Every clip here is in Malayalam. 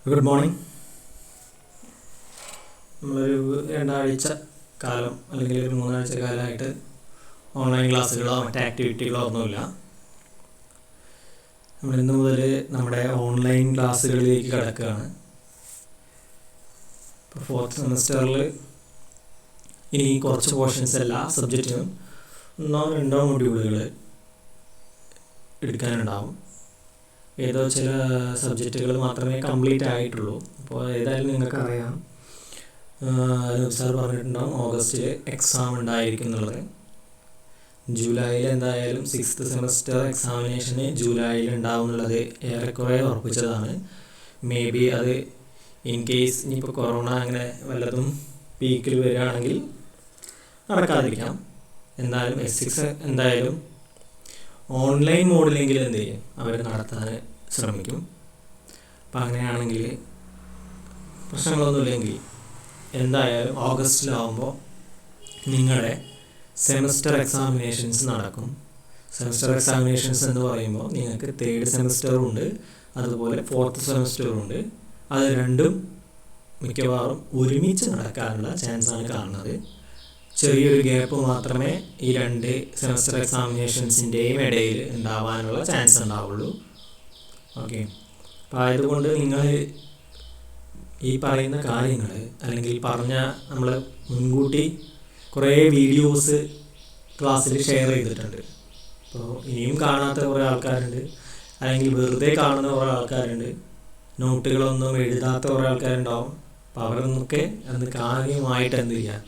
Good morning. നമ്മളൊരു രണ്ടാഴ്ച കാലം അല്ലെങ്കിൽ ഒരു മൂന്നാഴ്ച കാലമായിട്ട് ഓൺലൈൻ ക്ലാസ്സുകളോ മറ്റ് ആക്ടിവിറ്റികളോ ഒന്നുമില്ല. നമ്മൾ ഇന്ന് മുതൽ നമ്മുടെ ഓൺലൈൻ ക്ലാസ്സുകളിലേക്ക് കടക്കുകയാണ്. ഇപ്പോൾ 4th സെമസ്റ്ററിൽ ഇനി കുറച്ച് പോർഷൻസ് എല്ലാ സബ്ജക്റ്റിനും 1-2 മൊഡ്യൂളുകൾ എടുക്കാനുണ്ടാവും. ഏതോ ചില സബ്ജക്റ്റുകൾ മാത്രമേ കംപ്ലീറ്റ് ആയിട്ടുള്ളൂ. അപ്പോൾ ഏതായാലും നിങ്ങൾക്കറിയാം, അനൂപ് സാർ പറഞ്ഞിട്ടുണ്ടാവും ഓഗസ്റ്റിൽ എക്സാം ഉണ്ടായിരിക്കും എന്നുള്ളത്. ജൂലൈയിൽ എന്തായാലും 6th സെമസ്റ്റർ എക്സാമിനേഷന് ജൂലൈയിൽ ഉണ്ടാവും എന്നുള്ളത് ഏറെക്കുറെ ഉറപ്പിച്ചതാണ്. മേ ബി അത് ഇൻ കേസ് ഇനിയിപ്പോൾ കൊറോണ അങ്ങനെ വല്ലതും പീക്കിൽ വരികയാണെങ്കിൽ നടക്കാതിരിക്കാം. എന്തായാലും S6 എന്തായാലും ഓൺലൈൻ മോഡിലെങ്കിലും എന്ത് ചെയ്യും, അവർ നടത്താൻ ശ്രമിക്കും. അപ്പം അങ്ങനെയാണെങ്കിൽ പ്രശ്നങ്ങളൊന്നുമില്ലെങ്കിൽ എന്തായാലും ഓഗസ്റ്റിലാവുമ്പോൾ നിങ്ങളുടെ സെമസ്റ്റർ എക്സാമിനേഷൻസ് നടക്കും. സെമസ്റ്റർ എക്സാമിനേഷൻസ് എന്ന് പറയുമ്പോൾ നിങ്ങൾക്ക് 3rd സെമസ്റ്ററും ഉണ്ട്, അതുപോലെ 4th സെമസ്റ്ററും ഉണ്ട്. അത് രണ്ടും മിക്കവാറും ഒരുമിച്ച് നടക്കാനുള്ള ചാൻസാണ് കാണുന്നത്. ചെറിയൊരു ഗ്യാപ്പ് മാത്രമേ ഈ 2 സെമസ്റ്റർ എക്സാമിനേഷൻസിൻ്റെയും ഇടയിൽ ഉണ്ടാവാനുള്ള ചാൻസ് ഉണ്ടാവുള്ളൂ. ഓക്കെ, അപ്പോൾ ആയതുകൊണ്ട് നിങ്ങൾ ഈ പറയുന്ന കാര്യങ്ങൾ അല്ലെങ്കിൽ നമ്മൾ മുൻകൂട്ടി കുറേ വീഡിയോസ് ക്ലാസ്സിൽ ഷെയർ ചെയ്തിട്ടുണ്ട്. അപ്പോൾ ഇനിയും കാണാത്ത കുറേ ആൾക്കാരുണ്ട്, അല്ലെങ്കിൽ വെറുതെ കാണുന്ന കുറേ ആൾക്കാരുണ്ട്, നോട്ടുകളൊന്നും എഴുതാത്ത കുറേ ആൾക്കാരുണ്ടാവും. അപ്പോൾ അവരൊന്നൊക്കെ അന്ന് കാര്യമായിട്ട് എന്ത് ചെയ്യുക,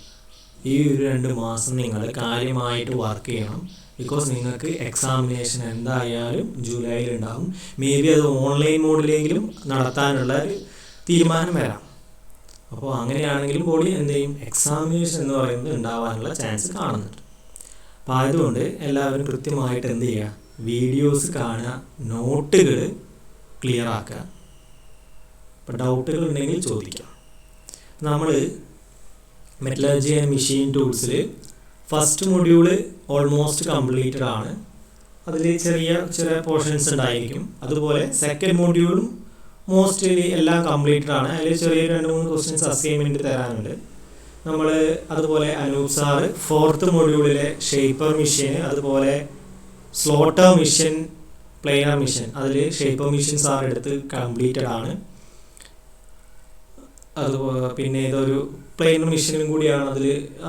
ഈ ഒരു 2 മാസം നിങ്ങൾ കാര്യമായിട്ട് വർക്ക് ചെയ്യണം. ബിക്കോസ് നിങ്ങൾക്ക് എക്സാമിനേഷൻ എന്തായാലും ജൂലൈയിൽ ഉണ്ടാകും. മേ ബി അത് ഓൺലൈൻ മോഡിലെങ്കിലും നടത്താനുള്ള ഒരു തീരുമാനം വരാം. അപ്പോൾ അങ്ങനെയാണെങ്കിലും കൂടി എന്ത് ചെയ്യും, എക്സാമിനേഷൻ എന്ന് പറയുന്നത് ഉണ്ടാവാനുള്ള ചാൻസ് കാണുന്നുണ്ട്. അപ്പോൾ ആയതുകൊണ്ട് എല്ലാവരും കൃത്യമായിട്ട് എന്ത് ചെയ്യുക, വീഡിയോസ് കാണുക, നോട്ടുകൾ ക്ലിയർ ആക്കുക. ഇപ്പോൾ ഡൗട്ടുകൾ ഉണ്ടെങ്കിൽ ചോദിക്കാം. നമ്മൾ മെറ്റലർജി ആൻഡ് മെഷീൻ ടൂൾസിൽ ഫസ്റ്റ് മൊഡ്യൂള് ഓൾമോസ്റ്റ് കംപ്ലീറ്റഡ് ആണ്. അതിൽ ചെറിയ പോർഷൻസ് ഉണ്ടായിരിക്കും. അതുപോലെ സെക്കൻഡ് മൊഡ്യൂളും മോസ്റ്റ്ലി എല്ലാം കംപ്ലീറ്റഡ് ആണ്. അതിൽ ചെറിയ 2-3 ക്വസ്റ്റ്യൻസ് അസൈൻമെൻറ്റ് തരാനുണ്ട്. നമ്മൾ അതുപോലെ അനൂപ് സാറ് 4th മൊഡ്യൂളിലെ ഷേപ്പർ മെഷീൻ, അതുപോലെ സ്ലോട്ടർ മെഷീൻ, പ്ലെയിനർ മെഷീൻ, അതിൽ ഷേപ്പർ മെഷീൻ സാർ എടുത്ത് കംപ്ലീറ്റഡ് ആണ്. അതുപോലെ പിന്നെ ഇതൊരു പ്ലെയിനർ മെഷീനും കൂടിയാണ്,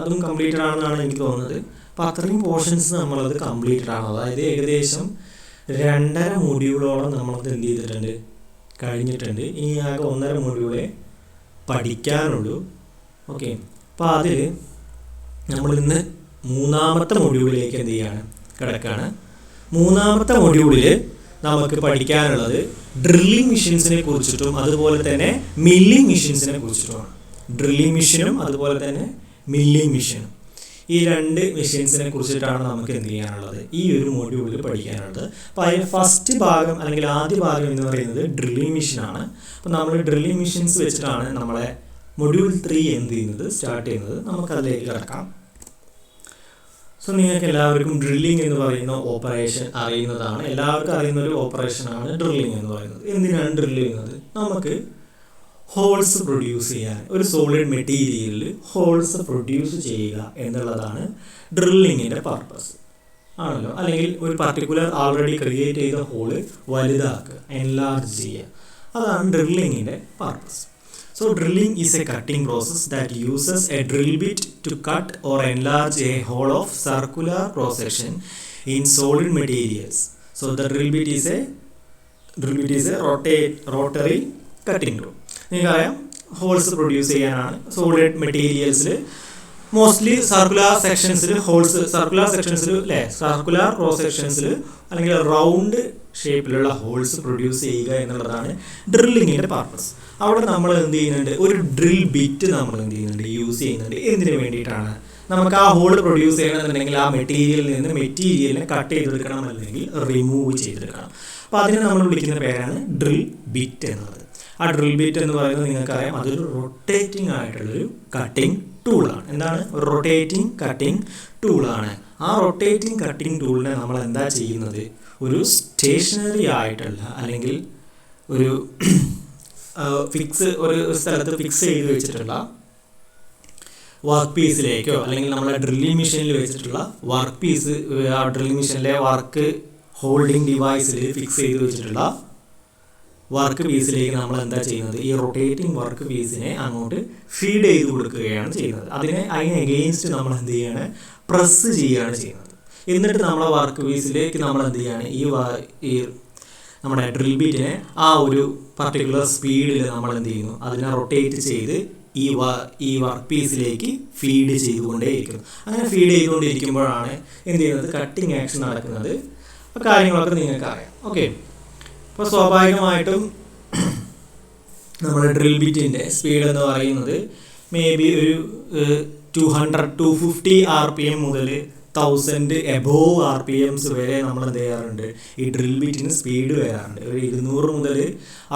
അതും കംപ്ലീറ്റഡ് ആണെന്നാണ് എനിക്ക് തോന്നുന്നത്. അപ്പോൾ അത്രയും പോർഷൻസ് നമ്മളത് കംപ്ലീറ്റഡ് ആണ്. അതായത് ഏകദേശം 2.5 മൊഡ്യൂളോളം നമ്മളത് എന്ത് ചെയ്തിട്ടുണ്ട്, കഴിഞ്ഞിട്ടുണ്ട്. ഇനി ആകെ 1.5 മൊഡ്യൂളേ പഠിക്കാനുള്ളൂ. ഓക്കെ, അപ്പോൾ അതിൽ നമ്മളിന്ന് 3ാമത്തെ മൊഡ്യൂളിലേക്ക് എന്ത് ചെയ്യാണ്, കിടക്കുകയാണ്. 3ാമത്തെ മൊഡ്യൂളിൽ നമുക്ക് പഠിക്കാനുള്ളത് ഡ്രില്ലിംഗ് മെഷീൻസിനെ കുറിച്ചിട്ടും അതുപോലെ തന്നെ മില്ലിംഗ് മെഷീൻസിനെ കുറിച്ചിട്ടുമാണ്. ഡ്രില്ലിംഗ് മെഷീനും അതുപോലെ തന്നെ മില്ലിംഗ് മെഷീനും, ഈ 2 മെഷീൻസിനെ കുറിച്ചിട്ടാണ് നമുക്ക് എന്ത് ചെയ്യാനുള്ളത്, ഈ ഒരു മൊഡ്യൂളിൽ പഠിക്കാനുള്ളത്. അപ്പോൾ അതിന് ഫസ്റ്റ് ഭാഗം അല്ലെങ്കിൽ ആദ്യ ഭാഗം എന്ന് പറയുന്നത് ഡ്രില്ലിംഗ് മെഷീനാണ്. അപ്പോൾ നമ്മൾ ഡ്രില്ലിംഗ് മെഷീൻസ് വെച്ചിട്ടാണ് നമ്മളെ മൊഡ്യൂൾ 3 എന്ത് ചെയ്യുന്നത്, സ്റ്റാർട്ട് ചെയ്യുന്നത്. നമുക്കതിലേക്ക് കിടക്കാം. സോ നിങ്ങൾക്ക് എല്ലാവർക്കും ഡ്രില്ലിംഗ് എന്ന് പറയുന്ന ഓപ്പറേഷൻ അറിയുന്നതാണ്. എല്ലാവർക്കും അറിയുന്ന ഒരു ഓപ്പറേഷനാണ് ഡ്രില്ലിംഗ് എന്ന് പറയുന്നത്. എന്തിനാണ് ഡ്രില്ല് ചെയ്യുന്നത്? നമുക്ക് ഹോൾസ് പ്രൊഡ്യൂസ് ചെയ്യാൻ, ഒരു സോളിഡ് മെറ്റീരിയലിൽ ഹോൾസ് പ്രൊഡ്യൂസ് ചെയ്യുക എന്നുള്ളതാണ് ഡ്രില്ലിങ്ങിൻ്റെ പർപ്പസ് ആണല്ലോ. അല്ലെങ്കിൽ ഒരു പർട്ടിക്കുലർ ആൾറെഡി ക്രിയേറ്റ് ചെയ്ത ഹോള് വലുതാക്കുക, എൻലാർജ് ചെയ്യുക, അതാണ് ഡ്രില്ലിങ്ങിൻ്റെ purpose. So drilling is a cutting process that uses a drill bit to cut or enlarge a hole of circular cross section in solid materials. So the drill bit is a rotary cutting tool. നിങ്ങൾക്കറിയാം ഹോൾസ് പ്രൊഡ്യൂസ് ചെയ്യാനാണ് സോളിഡ് മെറ്റീരിയൽസിൽ മോസ്റ്റ്ലി സർക്കുലർ സെക്ഷൻസിൽ സർക്കുലർ ക്രോസ് സെക്ഷൻസിൽ അല്ലെങ്കിൽ റൗണ്ട് ഷേപ്പിലുള്ള ഹോൾസ് പ്രൊഡ്യൂസ് ചെയ്യുക എന്നുള്ളതാണ് ഡ്രില്ലിങ്ങിൻ്റെ പർപ്പസ്. അവിടെ നമ്മൾ എന്ത് ചെയ്യുന്നുണ്ട്, ഒരു ഡ്രിൽ ബിറ്റ് നമ്മൾ എന്ത് ചെയ്യുന്നുണ്ട്, യൂസ് ചെയ്യുന്നുണ്ട്. എന്തിനു വേണ്ടിയിട്ടാണ്? നമുക്ക് ആ ഹോൾ പ്രൊഡ്യൂസ് ചെയ്യണമെന്നുണ്ടെങ്കിൽ ആ മെറ്റീരിയലിനെ കട്ട് ചെയ്തെടുക്കണം, അല്ലെങ്കിൽ റിമൂവ് ചെയ്തെടുക്കണം. അപ്പോൾ അതിനെ നമ്മൾ വിളിക്കുന്ന പേരാണ് ഡ്രിൽ ബിറ്റ് എന്നുള്ളത്. ആ ഡ്രിൽ ബിറ്റ് എന്ന് പറയുന്നത് നിങ്ങൾക്കറിയാം, അതൊരു റൊട്ടേറ്റിംഗ് ആയിട്ടുള്ളൊരു കട്ടിംഗ് ടൂളാണ്. എന്താണ്? റൊട്ടേറ്റിംഗ് കട്ടിംഗ് ടൂളാണ്. ആ റൊട്ടേറ്റിംഗ് കട്ടിംഗ് ടൂളിനെ നമ്മൾ എന്താ ചെയ്യുന്നത്, ഒരു സ്റ്റേഷനറി ആയിട്ടുള്ള അല്ലെങ്കിൽ ഒരു ഒരു സ്ഥലത്ത് ഫിക്സ് ചെയ്ത് വെച്ചിട്ടുള്ള വർക്ക് പീസിലേക്കോ അല്ലെങ്കിൽ നമ്മളെ ഡ്രില്ലിംഗ് മെഷീനിൽ വെച്ചിട്ടുള്ള വർക്ക് പീസ്, ആ ഡ്രില്ലിംഗ് മെഷീനിലെ വർക്ക് ഹോൾഡിംഗ് ഡിവൈസിൽ ഫിക്സ് ചെയ്ത് വെച്ചിട്ടുള്ള വർക്ക് പീസിലേക്ക് നമ്മൾ എന്താ ചെയ്യുന്നത്, ഈ റൊട്ടേറ്റിംഗ് വർക്ക് പീസിനെ അങ്ങോട്ട് ഫീഡ് ചെയ്ത് കൊടുക്കുകയാണ് ചെയ്യുന്നത്. അതിന് എഗെയിൻസ്റ്റ് നമ്മൾ എന്ത് ചെയ്യാണ്, പ്രസ് ചെയ്യുകയാണ് ചെയ്യുന്നത്. എന്നിട്ട് നമ്മളെ വർക്ക് പീസിലേക്ക് നമ്മൾ എന്ത് ചെയ്യാണ്, ഈ നമ്മുടെ ഡ്രിൽ ബിറ്റിനെ ആ ഒരു പർട്ടിക്കുലർ സ്പീഡിൽ നമ്മൾ എന്ത് ചെയ്യുന്നു, അതിനെ റൊട്ടേറ്റ് ചെയ്ത് ഈ വർക്ക് പീസിലേക്ക് ഫീഡ് ചെയ്തുകൊണ്ടേയിരിക്കുന്നു. അങ്ങനെ ഫീഡ് ചെയ്തുകൊണ്ടിരിക്കുമ്പോഴാണ് എന്ത് ചെയ്യുന്നത്, കട്ടിങ് ആക്ഷൻ നടക്കുന്നത്. അപ്പോൾ കാര്യങ്ങളൊക്കെ നിങ്ങൾക്ക് അറിയാം. ഓക്കെ, അപ്പോൾ സ്വാഭാവികമായിട്ടും നമ്മുടെ ഡ്രിൽ ബിറ്റിൻ്റെ സ്പീഡ് എന്ന് പറയുന്നത് മേ ബി ഒരു 250 RPM മുതൽ 1000 എബോവ് RPMs വരെ നമ്മൾ എന്ത് ചെയ്യാറുണ്ട്, ഈ ഡ്രിൽ ബിറ്റിന് സ്പീഡ് വരാറുണ്ട്. ഒരു 200 മുതൽ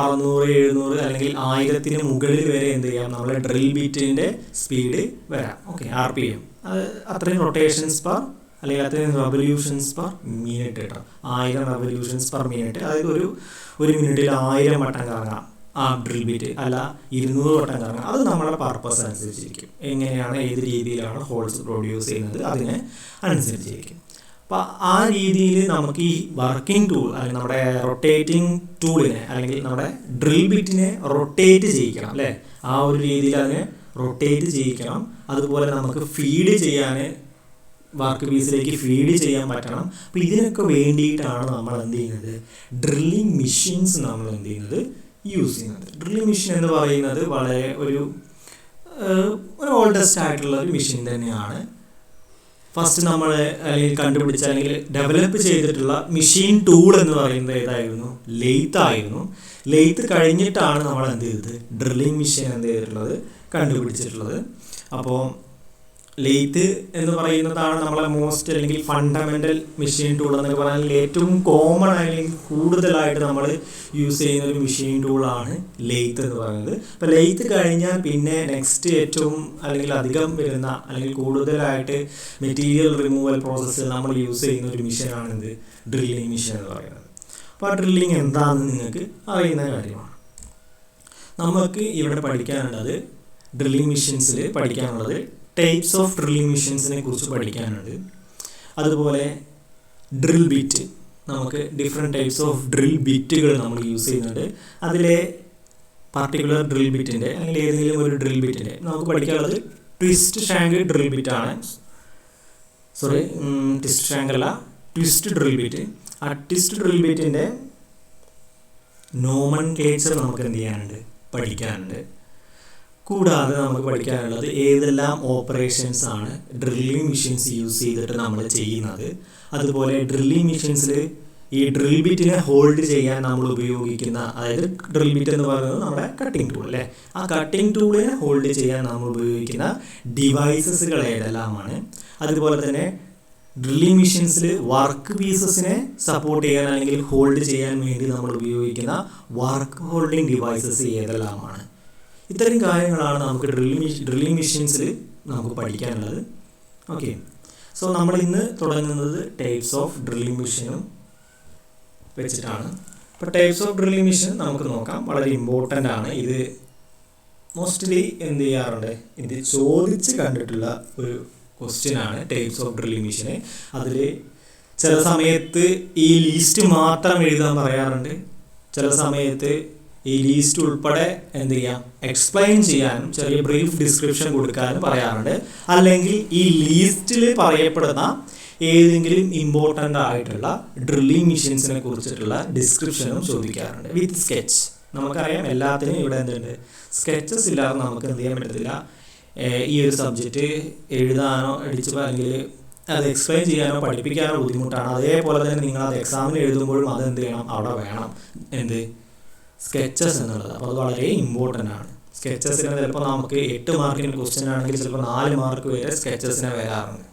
600, 700 അല്ലെങ്കിൽ 1000 മുകളിൽ വരെ എന്ത് ചെയ്യാം, നമ്മളെ ഡ്രിൽ ബിറ്റിൻ്റെ സ്പീഡ് വരാം. ഓക്കെ, RPM അത് അത്രയും റൊട്ടേഷൻസ് പെർ അല്ലെങ്കിൽ അത്രയും റെവല്യൂഷൻസ് പെർ മിനിറ്റ് കേട്ടോ. 1000 റെവല്യൂഷൻസ് പെർ മിനിറ്റ്, അതായത് ഒരു മിനിറ്റിൽ 1000 വട്ടം കറങ്ങാം ആ ഡ്രിൽ ബിറ്റ്, അല്ല 200 വട്ടം കറങ്ങാം. അത് നമ്മുടെ പർപ്പസ് അനുസരിച്ചിരിക്കും, എങ്ങനെയാണ് ഏത് രീതിയിലാണ് ഹോൾസ് പ്രൊഡ്യൂസ് ചെയ്യുന്നത് അതിന് അനുസരിച്ചിരിക്കും. അപ്പോൾ ആ രീതിയിൽ നമുക്ക് ഈ വർക്കിംഗ് ടൂൾ അല്ലെങ്കിൽ നമ്മുടെ റൊട്ടേറ്റിംഗ് ടൂളിനെ അല്ലെങ്കിൽ നമ്മുടെ ഡ്രിൽ ബിറ്റിനെ റൊട്ടേറ്റ് ചെയ്യിക്കണം അല്ലേ, ആ ഒരു രീതിയിൽ അതിനെ റൊട്ടേറ്റ് ചെയ്യിക്കണം. അതുപോലെ നമുക്ക് ഫീഡ് ചെയ്യാൻ വർക്ക് പീസിലേക്ക് ഫീഡ് ചെയ്യാൻ പറ്റണം. അപ്പോൾ ഇതിനൊക്കെ വേണ്ടിയിട്ടാണ് നമ്മൾ എന്ത് ചെയ്യുന്നത്, ഡ്രില്ലിംഗ് മെഷീൻസ് നമ്മൾ എന്ത് ചെയ്യുന്നത്, യൂസ് ചെയ്യുന്നത്. ഡ്രില്ലിംഗ് മെഷീൻ എന്ന് പറയുന്നത് വളരെ ഒരു ഓൾഡസ്റ്റ് ആയിട്ടുള്ള ഒരു മെഷീൻ തന്നെയാണ്. ഫസ്റ്റ് നമ്മൾ അല്ലെങ്കിൽ കണ്ടുപിടിച്ച അല്ലെങ്കിൽ ഡെവലപ്പ് ചെയ്തിട്ടുള്ള മെഷീൻ ടൂൾ എന്ന് പറയുന്നത് ഏതായിരുന്നു, ലെയ്ത്ത് ആയിരുന്നു. ലെയ്ത്ത് കഴിഞ്ഞിട്ടാണ് നമ്മൾ എന്ത് ചെയ്തത്, ഡ്രില്ലിംഗ് മെഷീൻ എന്ത് ചെയ്തിട്ടുള്ളത്, കണ്ടുപിടിച്ചിട്ടുള്ളത്. അപ്പോൾ ലെയ്ത്ത് എന്ന് പറയുന്നതാണ് നമ്മളെ മോസ്റ്റ് അല്ലെങ്കിൽ ഫണ്ടമെൻ്റൽ മെഷീൻ ടൂൾ എന്നൊക്കെ പറഞ്ഞാൽ ഏറ്റവും കോമൺ അല്ലെങ്കിൽ കൂടുതലായിട്ട് നമ്മൾ യൂസ് ചെയ്യുന്ന ഒരു മെഷീൻ ടൂളാണ് ലെയ്ത്ത് എന്ന് പറയുന്നത്. അപ്പോൾ ലെയ്ത്ത് കഴിഞ്ഞാൽ പിന്നെ നെക്സ്റ്റ് ഏറ്റവും അല്ലെങ്കിൽ അധികം വരുന്ന അല്ലെങ്കിൽ കൂടുതലായിട്ട് മെറ്റീരിയൽ റിമൂവൽ പ്രോസസ്സിൽ നമ്മൾ യൂസ് ചെയ്യുന്ന ഒരു മെഷീനാണ് എന്ത്, ഡ്രില്ലിംഗ് മെഷീൻ എന്ന് പറയുന്നത്. അപ്പോൾ ആ ഡ്രില്ലിംഗ് എന്താണെന്ന് നിങ്ങൾക്ക് അറിയുന്ന കാര്യമാണ്. നമുക്ക് ഇവിടെ പഠിക്കാനുള്ളത്, ഡ്രില്ലിംഗ് മെഷീൻസിൽ പഠിക്കാനുള്ളത് ടൈപ്സ് ഓഫ് ഡ്രില്ലിംഗ് മെഷീൻസിനെ കുറിച്ച് പഠിക്കാനുണ്ട്. അതുപോലെ ഡ്രിൽ ബിറ്റ്, നമുക്ക് ഡിഫറെൻറ്റ് ടൈപ്സ് ഓഫ് ഡ്രിൽ ബിറ്റുകൾ നമ്മൾ യൂസ് ചെയ്യുന്നുണ്ട്. അതിലെ പർട്ടിക്കുലർ ഡ്രിൽ ബിറ്റിൻ്റെ അല്ലെങ്കിൽ ഏതെങ്കിലും ഒരു ഡ്രിൽ ബിറ്റിൻ്റെ നമുക്ക് പഠിക്കാനുള്ളത് ട്വിസ്റ്റ് ഷാങ്ക് ഡ്രിൽ ബിറ്റാണ്. ട്വിസ്റ്റ് ഷാങ്ക് അല്ല, ട്വിസ്റ്റ് ഡ്രിൽ ബിറ്റ്. ആ ട്വിസ്റ്റ് ഡ്രിൽ ബിറ്റിൻ്റെ നോമൻക്ലേച്ചർ നമുക്ക് എന്ത് ചെയ്യാനുണ്ട്, പഠിക്കാനുണ്ട്. കൂടാതെ നമുക്ക് പഠിക്കാനുള്ളത് ഏതെല്ലാം ഓപ്പറേഷൻസ് ആണ് ഡ്രില്ലിംഗ് മെഷീൻസ് യൂസ് ചെയ്തിട്ട് നമ്മൾ ചെയ്യുന്നത്. അതുപോലെ ഡ്രില്ലിംഗ് മെഷീൻസിൽ ഈ ഡ്രിൽ ബിറ്റിനെ ഹോൾഡ് ചെയ്യാൻ നമ്മൾ ഉപയോഗിക്കുന്ന, അതായത് ഡ്രിൽ ബിറ്റ് എന്ന് പറയുന്നത് നമ്മുടെ കട്ടിംഗ് ടൂൾ അല്ലേ, ആ കട്ടിംഗ് ടൂളിനെ ഹോൾഡ് ചെയ്യാൻ നമ്മൾ ഉപയോഗിക്കുന്ന ഡിവൈസസുകൾ ഏതെല്ലാമാണ്. അതുപോലെ തന്നെ ഡ്രില്ലിംഗ് മെഷീൻസിൽ വർക്ക് പീസസിനെ സപ്പോർട്ട് ചെയ്യാൻ അല്ലെങ്കിൽ ഹോൾഡ് ചെയ്യാൻ വേണ്ടി നമ്മൾ ഉപയോഗിക്കുന്ന വർക്ക് ഹോൾഡിംഗ് ഡിവൈസസ് ഏതെല്ലാമാണ്. ഇത്തരം കാര്യങ്ങളാണ് നമുക്ക് ഡ്രില്ലിംഗ് മെഷീൻസിൽ നമുക്ക് പഠിക്കാനുള്ളത്. ഓക്കെ, സോ നമ്മൾ ഇന്ന് തുടങ്ങുന്നത് ടൈപ്സ് ഓഫ് ഡ്രില്ലിംഗ് മെഷീനും വെച്ചിട്ടാണ്. ഇപ്പോൾ ടൈപ്സ് ഓഫ് ഡ്രില്ലിംഗ് മെഷീൻ നമുക്ക് നോക്കാം. വളരെ ഇമ്പോർട്ടൻ്റ് ആണ് ഇത്. മോസ്റ്റ്ലി എന്ത് ചെയ്യാറുണ്ട്, ഇത് ചോദിച്ച് കണ്ടിട്ടുള്ള ഒരു ക്വസ്റ്റ്യൻ ആണ് ടൈപ്സ് ഓഫ് ഡ്രില്ലിംഗ് മെഷീന്. അതിൽ ചില സമയത്ത് ഈ ലീസ്റ്റ് മാത്രം എഴുതാൻ പറയാറുണ്ട്, ചില സമയത്ത് ഈ ലീസ്റ്റ് ഉൾപ്പെടെ എന്ത് ചെയ്യാം, എക്സ്പ്ലെയിൻ ചെയ്യാനും ചെറിയ ബ്രീഫ് ഡിസ്ക്രിപ്ഷൻ കൊടുക്കാനും പറയാറുണ്ട്. അല്ലെങ്കിൽ ഈ ലീസ്റ്റിൽ പറയപ്പെടുന്ന ഏതെങ്കിലും ഇമ്പോർട്ടൻ്റ് ആയിട്ടുള്ള ഡ്രില്ലിംഗ് മെഷീൻസിനെ കുറിച്ചിട്ടുള്ള ഡിസ്ക്രിപ്ഷനും ചോദിക്കാറുണ്ട് വിത്ത് സ്കെച്ച്. നമുക്കറിയാം എല്ലാത്തിനും ഇവിടെ എന്തുണ്ട്, സ്കെച്ചസ് ഇല്ലാതെ നമുക്ക് എന്ത് ചെയ്യാൻ പറ്റത്തില്ല. ഈ ഒരു സബ്ജക്റ്റ് എഴുതാനോ അല്ലെങ്കിൽ അത് എക്സ്പ്ലെയിൻ ചെയ്യാനോ പഠിപ്പിക്കാനോ ബുദ്ധിമുട്ടാണ്. അതേപോലെ തന്നെ നിങ്ങൾ അത് എക്സാമിന് എഴുതുമ്പോഴും അത് എന്ത് ചെയ്യണം, അവിടെ വേണം എന്ത്, സ്കെച്ചസ് എന്നുള്ളത്. അപ്പോൾ അത് വളരെ ഇമ്പോർട്ടൻ്റ് ആണ്. സ്കെച്ചസിന് ചിലപ്പോൾ നമുക്ക് 8 മാർക്കിന് ക്വസ്റ്റ്യൻ ആണെങ്കിൽ ചിലപ്പോൾ 4 മാർക്ക് വരെ സ്കെച്ചസിനെ വരാറുണ്ട്.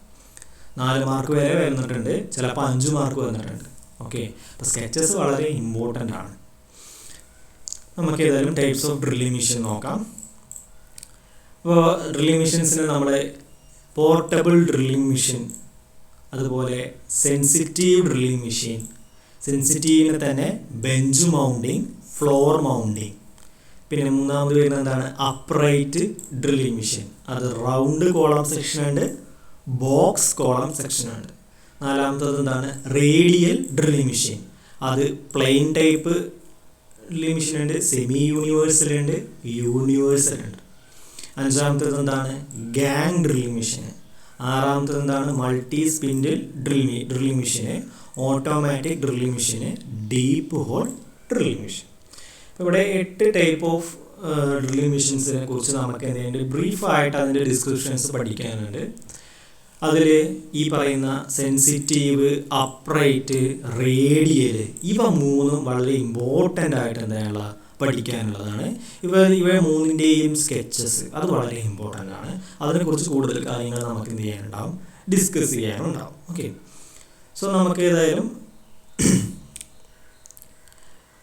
4 മാർക്ക് വരെ വരുന്നിട്ടുണ്ട്, ചിലപ്പോൾ 5 മാർക്ക് വന്നിട്ടുണ്ട്. ഓക്കെ, അപ്പോൾ സ്കെച്ചസ് വളരെ ഇമ്പോർട്ടൻ്റ് ആണ്. നമുക്ക് ഏതായാലും ടൈപ്സ് ഓഫ് ഡ്രില്ലിംഗ് മെഷീൻ നോക്കാം. അപ്പോൾ ഡ്രില്ലിംഗ് മെഷീൻസിന് നമ്മൾ പോർട്ടബിൾ ഡ്രില്ലിംഗ് മെഷീൻ, അതുപോലെ സെൻസിറ്റീവ് ഡ്രില്ലിംഗ് മെഷീൻ, സെൻസിറ്റീവിന് തന്നെ ബെഞ്ച് മൗണ്ടിങ്, ഫ്ലോർ മൗണ്ടിങ്, പിന്നെ മൂന്നാമത് വരുന്നത് എന്താണ്, അപ്രൈറ്റ് ഡ്രില്ലിംഗ് മെഷീൻ. അത് റൗണ്ട് കോളം സെക്ഷൻ ഉണ്ട്, ബോക്സ് കോളം സെക്ഷൻ ഉണ്ട്. നാലാമത്തത് എന്താണ്, റേഡിയൽ ഡ്രില്ലിംഗ് മെഷീൻ. അത് പ്ലെയിൻ ടൈപ്പ് ഡ്രില്ലിംഗ് മെഷീൻ ഉണ്ട്, സെമി യൂണിവേഴ്സൽ ഉണ്ട്, യൂണിവേഴ്സൽ ഉണ്ട്. അഞ്ചാമത്തത് എന്താണ്, ഗാങ് ഡ്രില്ലിംഗ് മെഷീൻ. ആറാമത്തത് എന്താണ്, മൾട്ടി സ്പിൻഡിൽ ഡ്രില്ലിംഗ് മെഷീന്, ഓട്ടോമാറ്റിക് ഡ്രില്ലിംഗ് മെഷീന്, ഡീപ്പ് ഹോൾ ഡ്രില്ലിംഗ് മെഷീൻ. ഇവിടെ 8 ടൈപ്പ് ഓഫ് ഡ്രില്ലിംഗ് മെഷീൻസിനെ കുറിച്ച് നമുക്ക് എന്തെങ്കിലും ബ്രീഫായിട്ട് അതിൻ്റെ ഡിസ്ക്രിപ്ഷൻസ് പഠിക്കാനുണ്ട്. അതിൽ ഈ പറയുന്ന സെൻസിറ്റീവ്, അപ്രൈറ്റ്, റേഡിയൽ, ഇവ മൂന്നും വളരെ ഇമ്പോർട്ടൻ്റ് ആയിട്ട് എന്തായുള്ള പഠിക്കാനുള്ളതാണ്. ഇവ മൂന്നിൻ്റെയും സ്കെച്ചസ് അത് വളരെ ഇമ്പോർട്ടൻ്റ് ആണ്. അതിനെക്കുറിച്ച് കൂടുതൽ കാര്യങ്ങൾ നമുക്ക് എന്ത് ചെയ്യാനുണ്ടാവും, ഡിസ്കസ് ചെയ്യാനുണ്ടാവും. ഓക്കെ, സോ നമുക്ക് ഏതായാലും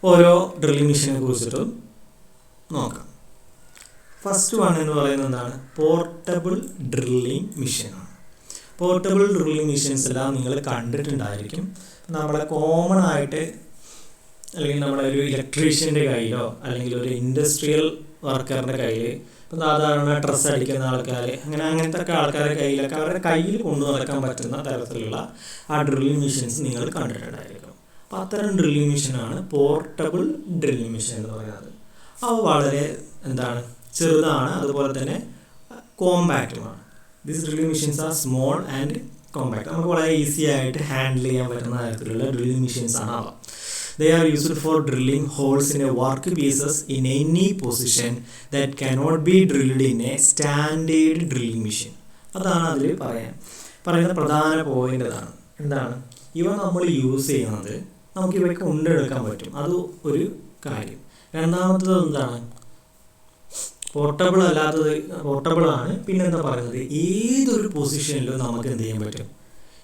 ഓരോ ഡ്രില്ലിംഗ് മെഷീനെ കുറിച്ചിട്ടും നോക്കാം. ഫസ്റ്റ് വൺ എന്ന് പറയുന്നത് എന്താണ്, പോർട്ടബിൾ ഡ്രില്ലിംഗ് മെഷീനാണ്. പോർട്ടബിൾ ഡ്രില്ലിംഗ് മെഷീൻസ് എല്ലാം നിങ്ങൾ കണ്ടിട്ടുണ്ടായിരിക്കും. നമ്മളെ കോമൺ ആയിട്ട് അല്ലെങ്കിൽ നമ്മുടെ ഒരു ഇലക്ട്രീഷ്യൻ്റെ കയ്യിലോ അല്ലെങ്കിൽ ഒരു ഇൻഡസ്ട്രിയൽ വർക്കറിൻ്റെ കയ്യിൽ, ഇപ്പം സാധാരണ ഡ്രസ്സ് അടിക്കുന്ന ആൾക്കാർ അങ്ങനത്തെ ഒക്കെ ആൾക്കാരുടെ കയ്യിലൊക്കെ അവരുടെ കയ്യിൽ കൊണ്ടു നടക്കാൻ പറ്റുന്ന തരത്തിലുള്ള ആ ഡ്രില്ലിംഗ് മെഷീൻസ് നിങ്ങൾ കണ്ടിട്ടുണ്ടായിരിക്കും. അപ്പോൾ അത്തരം ഡ്രില്ലിംഗ് മെഷീനാണ് പോർട്ടബിൾ ഡ്രില്ലിംഗ് മെഷീൻ എന്ന് പറയുന്നത്. അവ വളരെ എന്താണ്, ചെറുതാണ്, അതുപോലെ തന്നെ കോമ്പാക്റ്റുമാണ്. These drilling machines are small and compact. നമുക്ക് വളരെ ഈസി ആയിട്ട് ഹാൻഡിൽ ചെയ്യാൻ പറ്റുന്ന തരത്തിലുള്ള ഡ്രില്ലിംഗ് മെഷീൻസ് ആണ് അവ. They are used for drilling holes in a work pieces in any position that cannot be drilled in a standard drilling machine. അതാണ് അതിൽ പറയുന്ന പ്രധാന പോയിന്റ്. അതാണ് എന്താണ്, ഇവ നമ്മൾ യൂസ് ചെയ്യുന്നത് നമുക്ക് ഇവയ്ക്ക് കൊണ്ടെടുക്കാൻ പറ്റും, അത് ഒരു കാര്യം. രണ്ടാമത്തത് എന്താണ്, പോർട്ടബിൾ അല്ലാത്തത്, പോർട്ടബിൾ ആണ്. പിന്നെ എന്താ പറയുന്നത്, ഏതൊരു പൊസിഷനിലും നമുക്ക് എന്ത് ചെയ്യാൻ പറ്റും,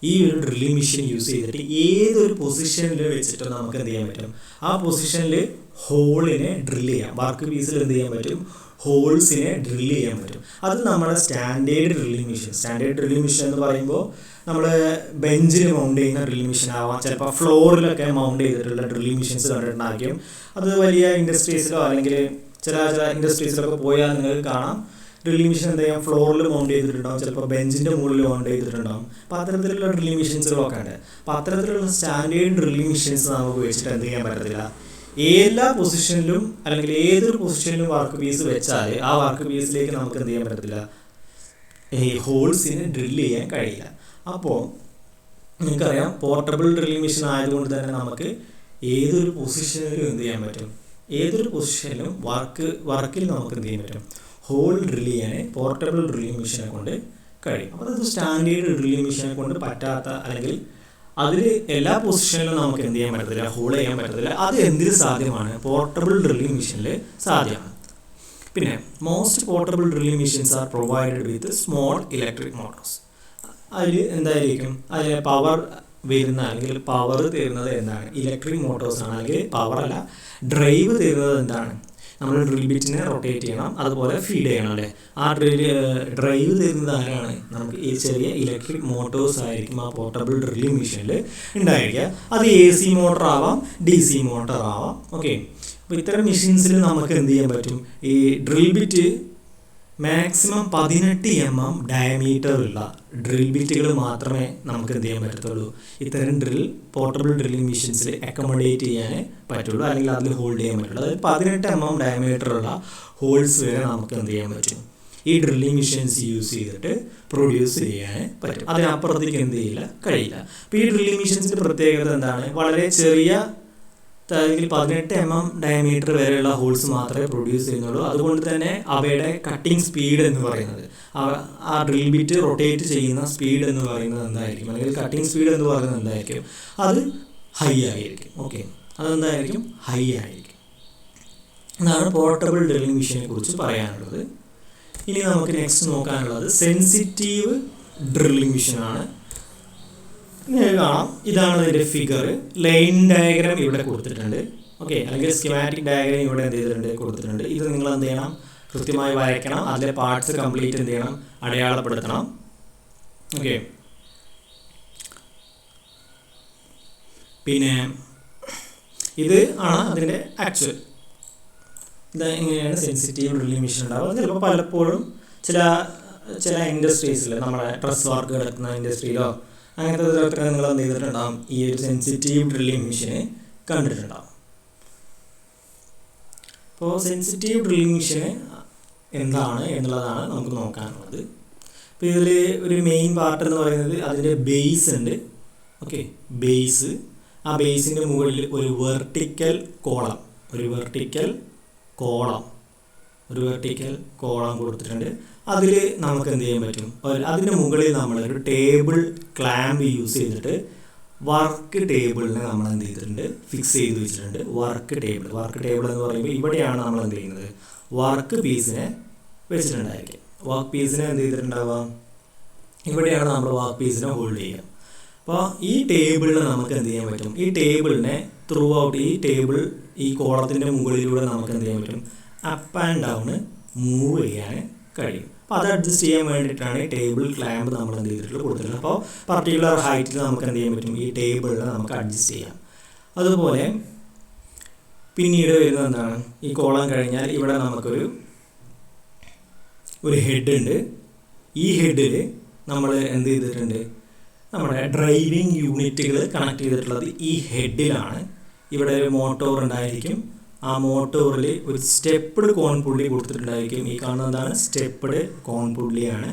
ഈ ഒരു ഡ്രില്ലിംഗ് മെഷീൻ യൂസ് ചെയ്തിട്ട് ഏതൊരു പൊസിഷനിൽ വെച്ചിട്ട് നമുക്ക് എന്ത് ചെയ്യാൻ പറ്റും, ആ പൊസിഷനിൽ ഹോളിനെ ഡ്രില്ല് ചെയ്യാം. വർക്ക് പീസിൽ എന്ത് ചെയ്യാൻ പറ്റും, ഹോൾസിനെ ഡ്രില്ല് ചെയ്യാൻ പറ്റും. അത് നമ്മുടെ standard drilling machine. Standard drilling machine എന്ന് പറയുമ്പോൾ നമ്മൾ ബെഞ്ചിൽ മൗണ്ട് ചെയ്യുന്ന ഡ്രില്ലിംഗ് മെഷീൻ ആവാം, ചിലപ്പോൾ ഫ്ലോറിലൊക്കെ മൗണ്ട് ചെയ്തിട്ടുള്ള ഡ്രില്ലിംഗ് മെഷീൻസ് കണ്ടിട്ടുണ്ടായിരിക്കും. അത് വലിയ ഇൻഡസ്ട്രീസിലോ അല്ലെങ്കിൽ ചില ഇൻഡസ്ട്രീസിലൊക്കെ പോയാൽ നിങ്ങൾക്ക് കാണാം, ഡ്രില്ലിംഗ് മെഷീൻ എന്ത് ചെയ്യാം, ഫ്ലോറിൽ മൗണ്ട് ചെയ്തിട്ടുണ്ടാവും, ചിലപ്പോൾ ബെഞ്ചിൻ്റെ മുകളിൽ മൗണ്ട് ചെയ്തിട്ടുണ്ടാവും. അപ്പോൾ അത്തരത്തിലുള്ള ഡ്രില്ലിംഗ് മെഷീൻസുകളൊക്കെ ഉണ്ട്. അപ്പോൾ അത്തരത്തിലുള്ള സ്റ്റാൻഡേർഡ് ഡ്രില്ലിംഗ് മെഷീൻസ് നമുക്ക് വെച്ചിട്ട് എന്ത് ചെയ്യാൻ പറ്റത്തില്ല, എല്ലാ പൊസിഷനിലും അല്ലെങ്കിൽ ഏതൊരു പൊസിഷനിലും വർക്ക് പീസ് വെച്ചാൽ ആ വർക്ക് പീസിലേക്ക് നമുക്ക് എന്ത് ചെയ്യാൻ പറ്റത്തില്ല, ഈ ഹോൾസിനെ ഡ്രില്ല് ചെയ്യാൻ കഴിയില്ല. അപ്പോൾ നിങ്ങൾക്കറിയാം, പോർട്ടബിൾ ഡ്രില്ലിംഗ് മെഷീൻ ആയതുകൊണ്ട് തന്നെ നമുക്ക് ഏതൊരു പൊസിഷനിലും എന്ത് ചെയ്യാൻ പറ്റും, ഏതൊരു പൊസിഷനിലും വർക്കിൽ നമുക്ക് എന്ത് ചെയ്യാൻ പറ്റും, ഹോൾ ഡ്രില്ല് ചെയ്യാൻ പോർട്ടബിൾ ഡ്രില്ലിംഗ് മെഷീനെ കൊണ്ട് കഴിയും. അപ്പോൾ അത് സ്റ്റാൻഡേർഡ് ഡ്രില്ലിംഗ് മെഷീനെ കൊണ്ട് പറ്റാത്ത, അല്ലെങ്കിൽ അതിൽ എല്ലാ പൊസിഷനിലും നമുക്ക് എന്ത് ചെയ്യാൻ പറ്റത്തില്ല, ഹോൾ ചെയ്യാൻ പറ്റത്തില്ല. അത് എന്തിന് സാധ്യമാണ്, പോർട്ടബിൾ ഡ്രില്ലിംഗ് മെഷീനിൽ സാധ്യമാണ്. പിന്നെ most portable drilling machines are provided with small electric Motors. അതിൽ എന്തായിരിക്കും, അതിൽ പവർ വരുന്ന അല്ലെങ്കിൽ പവർ തരുന്നത് എന്താണ്, ഇലക്ട്രിക് മോട്ടോഴ്സ് ആണ്. അല്ലെങ്കിൽ പവർ അല്ല, ഡ്രൈവ് തരുന്നത് എന്താണ്, നമ്മൾ ഡ്രിൽ ബിറ്റിനെ റൊട്ടേറ്റ് ചെയ്യണം, അതുപോലെ ഫീഡ് ചെയ്യണം അല്ലേ. ആ ഡ്രൈവ് തരുന്നത് ആരാണ്, നമുക്ക് ഈ ചെറിയ ഇലക്ട്രിക് മോട്ടോഴ്സ് ആയിരിക്കും ആ പോർട്ടബിൾ ഡ്രില്ലിംഗ് മെഷീനിൽ ഉണ്ടായിരിക്കുക. അത് AC മോട്ടർ ആവാം, DC മോട്ടർ ആവാം. ഓക്കെ, അപ്പോൾ ഇത്തരം മെഷീൻസിൽ നമുക്ക് എന്ത് ചെയ്യാൻ പറ്റും, ഈ drill bit maximum 18 mm diameter ഉള്ള ഡ്രിൽ ബിറ്റുകൾ മാത്രമേ നമുക്ക് എന്ത് ചെയ്യാൻ പറ്റത്തുള്ളൂ, ഇത്തരം പോർട്ടബിൾ ഡ്രില്ലിംഗ് മെഷീൻസിൽ അക്കോമഡേറ്റ് ചെയ്യാൻ പറ്റുള്ളൂ, അല്ലെങ്കിൽ അതിൽ ഹോൾഡ് ചെയ്യാൻ പറ്റുള്ളൂ. അതായത് 18 mm ഡയമീറ്ററുള്ള ഹോൾസ് വരെ നമുക്ക് എന്ത് ചെയ്യാൻ പറ്റും, ഈ ഡ്രില്ലിംഗ് മെഷീൻസ് യൂസ് ചെയ്തിട്ട് പ്രൊഡ്യൂസ് ചെയ്യാൻ പറ്റും. അതിനപ്പുറത്തേക്ക് എന്ത് ചെയ്യില്ല, കഴിയില്ല. അപ്പോൾ ഈ ഡ്രില്ലിംഗ് മെഷീൻസിൻ്റെ പ്രത്യേകത എന്താണ്, വളരെ ചെറിയ 18 mm ഡയമീറ്റർ വരെയുള്ള ഹോൾസ് മാത്രമേ പ്രൊഡ്യൂസ് ചെയ്യുന്നുള്ളൂ. അതുകൊണ്ട് തന്നെ അവയുടെ കട്ടിങ് സ്പീഡ് എന്ന് പറയുന്നത്, ആ ഡ്രിൽ ബിറ്റ് റൊട്ടേറ്റ് ചെയ്യുന്ന സ്പീഡ് എന്ന് പറയുന്നത് എന്തായിരിക്കും, അല്ലെങ്കിൽ കട്ടിങ് സ്പീഡ് എന്ന് പറയുന്നത് എന്തായിരിക്കും, അത് ഹൈ ആയിരിക്കും. ഓക്കെ, അതെന്തായിരിക്കും, ഹൈ ആയിരിക്കും. എന്നാണ് പോർട്ടബിൾ ഡ്രില്ലിംഗ് മെഷീനെ കുറിച്ച് പറയാനുള്ളത്. ഇനി നമുക്ക് നെക്സ്റ്റ് നോക്കാനുള്ളത് സെൻസിറ്റീവ് ഡ്രില്ലിംഗ് മെഷീനാണ്. കാണാം, ഇതാണ് ഇതിൻ്റെ ഫിഗർ. ലൈൻ ഡയഗ്രാം ഇവിടെ കൊടുത്തിട്ടുണ്ട്. ഓക്കെ, അല്ലെങ്കിൽ സ്കീമാറ്റിക് ഡയഗ്രാം ഇവിടെ എന്ത് ചെയ്തിട്ടുണ്ട്, കൊടുത്തിട്ടുണ്ട്. ഇത് നിങ്ങൾ എന്ത് ചെയ്യണം, കൃത്യമായി വരയ്ക്കണം. അതിലെ പാർട്സ് കംപ്ലീറ്റ് എന്ത് ചെയ്യണം, അടയാളപ്പെടുത്തണം. ഓക്കെ, പിന്നെ ഇത് ആണ് അതിൻ്റെ ആക്ച്വൽ ഇത് ഇങ്ങനെയാണ് സെൻസിറ്റീവ് ഡ്രില്ലിംഗ് മെഷീൻ ഉണ്ടാവുക. ചിലപ്പോൾ പലപ്പോഴും ചില ഇൻഡസ്ട്രീസിൽ നമ്മുടെ ഡ്രസ് വർക്ക് കിടക്കുന്ന ഇൻഡസ്ട്രിയിലോ അങ്ങനത്തെ ഇതിലൊക്കെ നിങ്ങൾ എന്ത് ചെയ്തിട്ടുണ്ടാകും, ഈ ഒരു സെൻസിറ്റീവ് ഡ്രില്ലിംഗ് മെഷീന് കണ്ടിട്ടുണ്ടാകും. അപ്പോൾ സെൻസിറ്റീവ് ഡ്രില്ലിംഗ് മെഷീന് എന്താണ് എന്നുള്ളതാണ് നമുക്ക് നോക്കാനുള്ളത്. അപ്പോൾ ഇതിൽ ഒരു മെയിൻ പാർട്ട് എന്ന് പറയുന്നത് അതിൻ്റെ ബേസ് ഉണ്ട്. Okay, base. ആ ബേസിൻ്റെ മുകളിൽ ഒരു വെർട്ടിക്കൽ കോളം കൊടുത്തിട്ടുണ്ട്. അതിൽ നമുക്ക് എന്ത് ചെയ്യാൻ പറ്റും, അതിൻ്റെ മുകളിൽ നമ്മൾ ഒരു ടേബിൾ ക്ലാമ്പ് യൂസ് ചെയ്തിട്ട് വർക്ക് ടേബിളിനെ നമ്മൾ എന്ത് ചെയ്തിട്ടുണ്ട്, ഫിക്സ് ചെയ്ത് വെച്ചിട്ടുണ്ട്. വർക്ക് ടേബിൾ എന്ന് പറയുമ്പോൾ ഇവിടെയാണ് നമ്മൾ എന്ത് ചെയ്യുന്നത്, വർക്ക് പീസിനെ വെച്ചിട്ടുണ്ടായിരിക്കും. വർക്ക് പീസിനെ എന്ത് ചെയ്തിട്ടുണ്ടാവാം, ഇവിടെയാണ് നമ്മൾ വർക്ക് പീസിനെ ഹോൾഡ് ചെയ്യുക. അപ്പോൾ ഈ ടേബിളിനെ നമുക്ക് എന്ത് ചെയ്യാൻ പറ്റും, ഈ ടേബിളിനെ ത്രൂ ഔട്ട് ഈ കോളത്തിൻ്റെ മുകളിലൂടെ നമുക്ക് എന്ത് ചെയ്യാൻ പറ്റും, അപ്പ് ആൻഡ് ഡൗൺ മൂവ് ചെയ്യാൻ കഴിയും. അപ്പോൾ അത് അഡ്ജസ്റ്റ് ചെയ്യാൻ വേണ്ടിയിട്ടാണ് ഈ ടേബിൾ ക്ലാമ്പ് നമ്മൾ എന്ത് ചെയ്തിട്ടുള്ളത് കൊടുത്തിട്ടുള്ളത്. അപ്പോൾ പർട്ടിക്കുലർ ഹൈറ്റിൽ നമുക്ക് എന്ത് ചെയ്യാൻ പറ്റും, ഈ ടേബിളിനെ നമുക്ക് അഡ്ജസ്റ്റ് ചെയ്യാം. അതുപോലെ പിന്നീട് വരുന്നത് എന്താണ്, ഈ കോളം കഴിഞ്ഞാൽ ഇവിടെ നമുക്കൊരു ഹെഡ് ഉണ്ട്. ഈ ഹെഡിൽ നമ്മൾ എന്ത് ചെയ്തിട്ടുണ്ട്, നമ്മുടെ ഡ്രൈവിംഗ് യൂണിറ്റുകൾ കണക്ട് ചെയ്തിട്ടുള്ളത് ഈ ഹെഡിലാണ്. ഇവിടെ ഒരു മോട്ടോർ ഉണ്ടായിരിക്കും. ആ മോട്ടോറിൽ ഒരു സ്റ്റെപ്പ്ഡ് കോൺ പുള്ളി കൊടുത്തിട്ടുണ്ടായിരിക്കും. ഈ കാണുന്നതാണ് സ്റ്റെപ്പ്ഡ് കോൺ പുള്ളിയാണ്.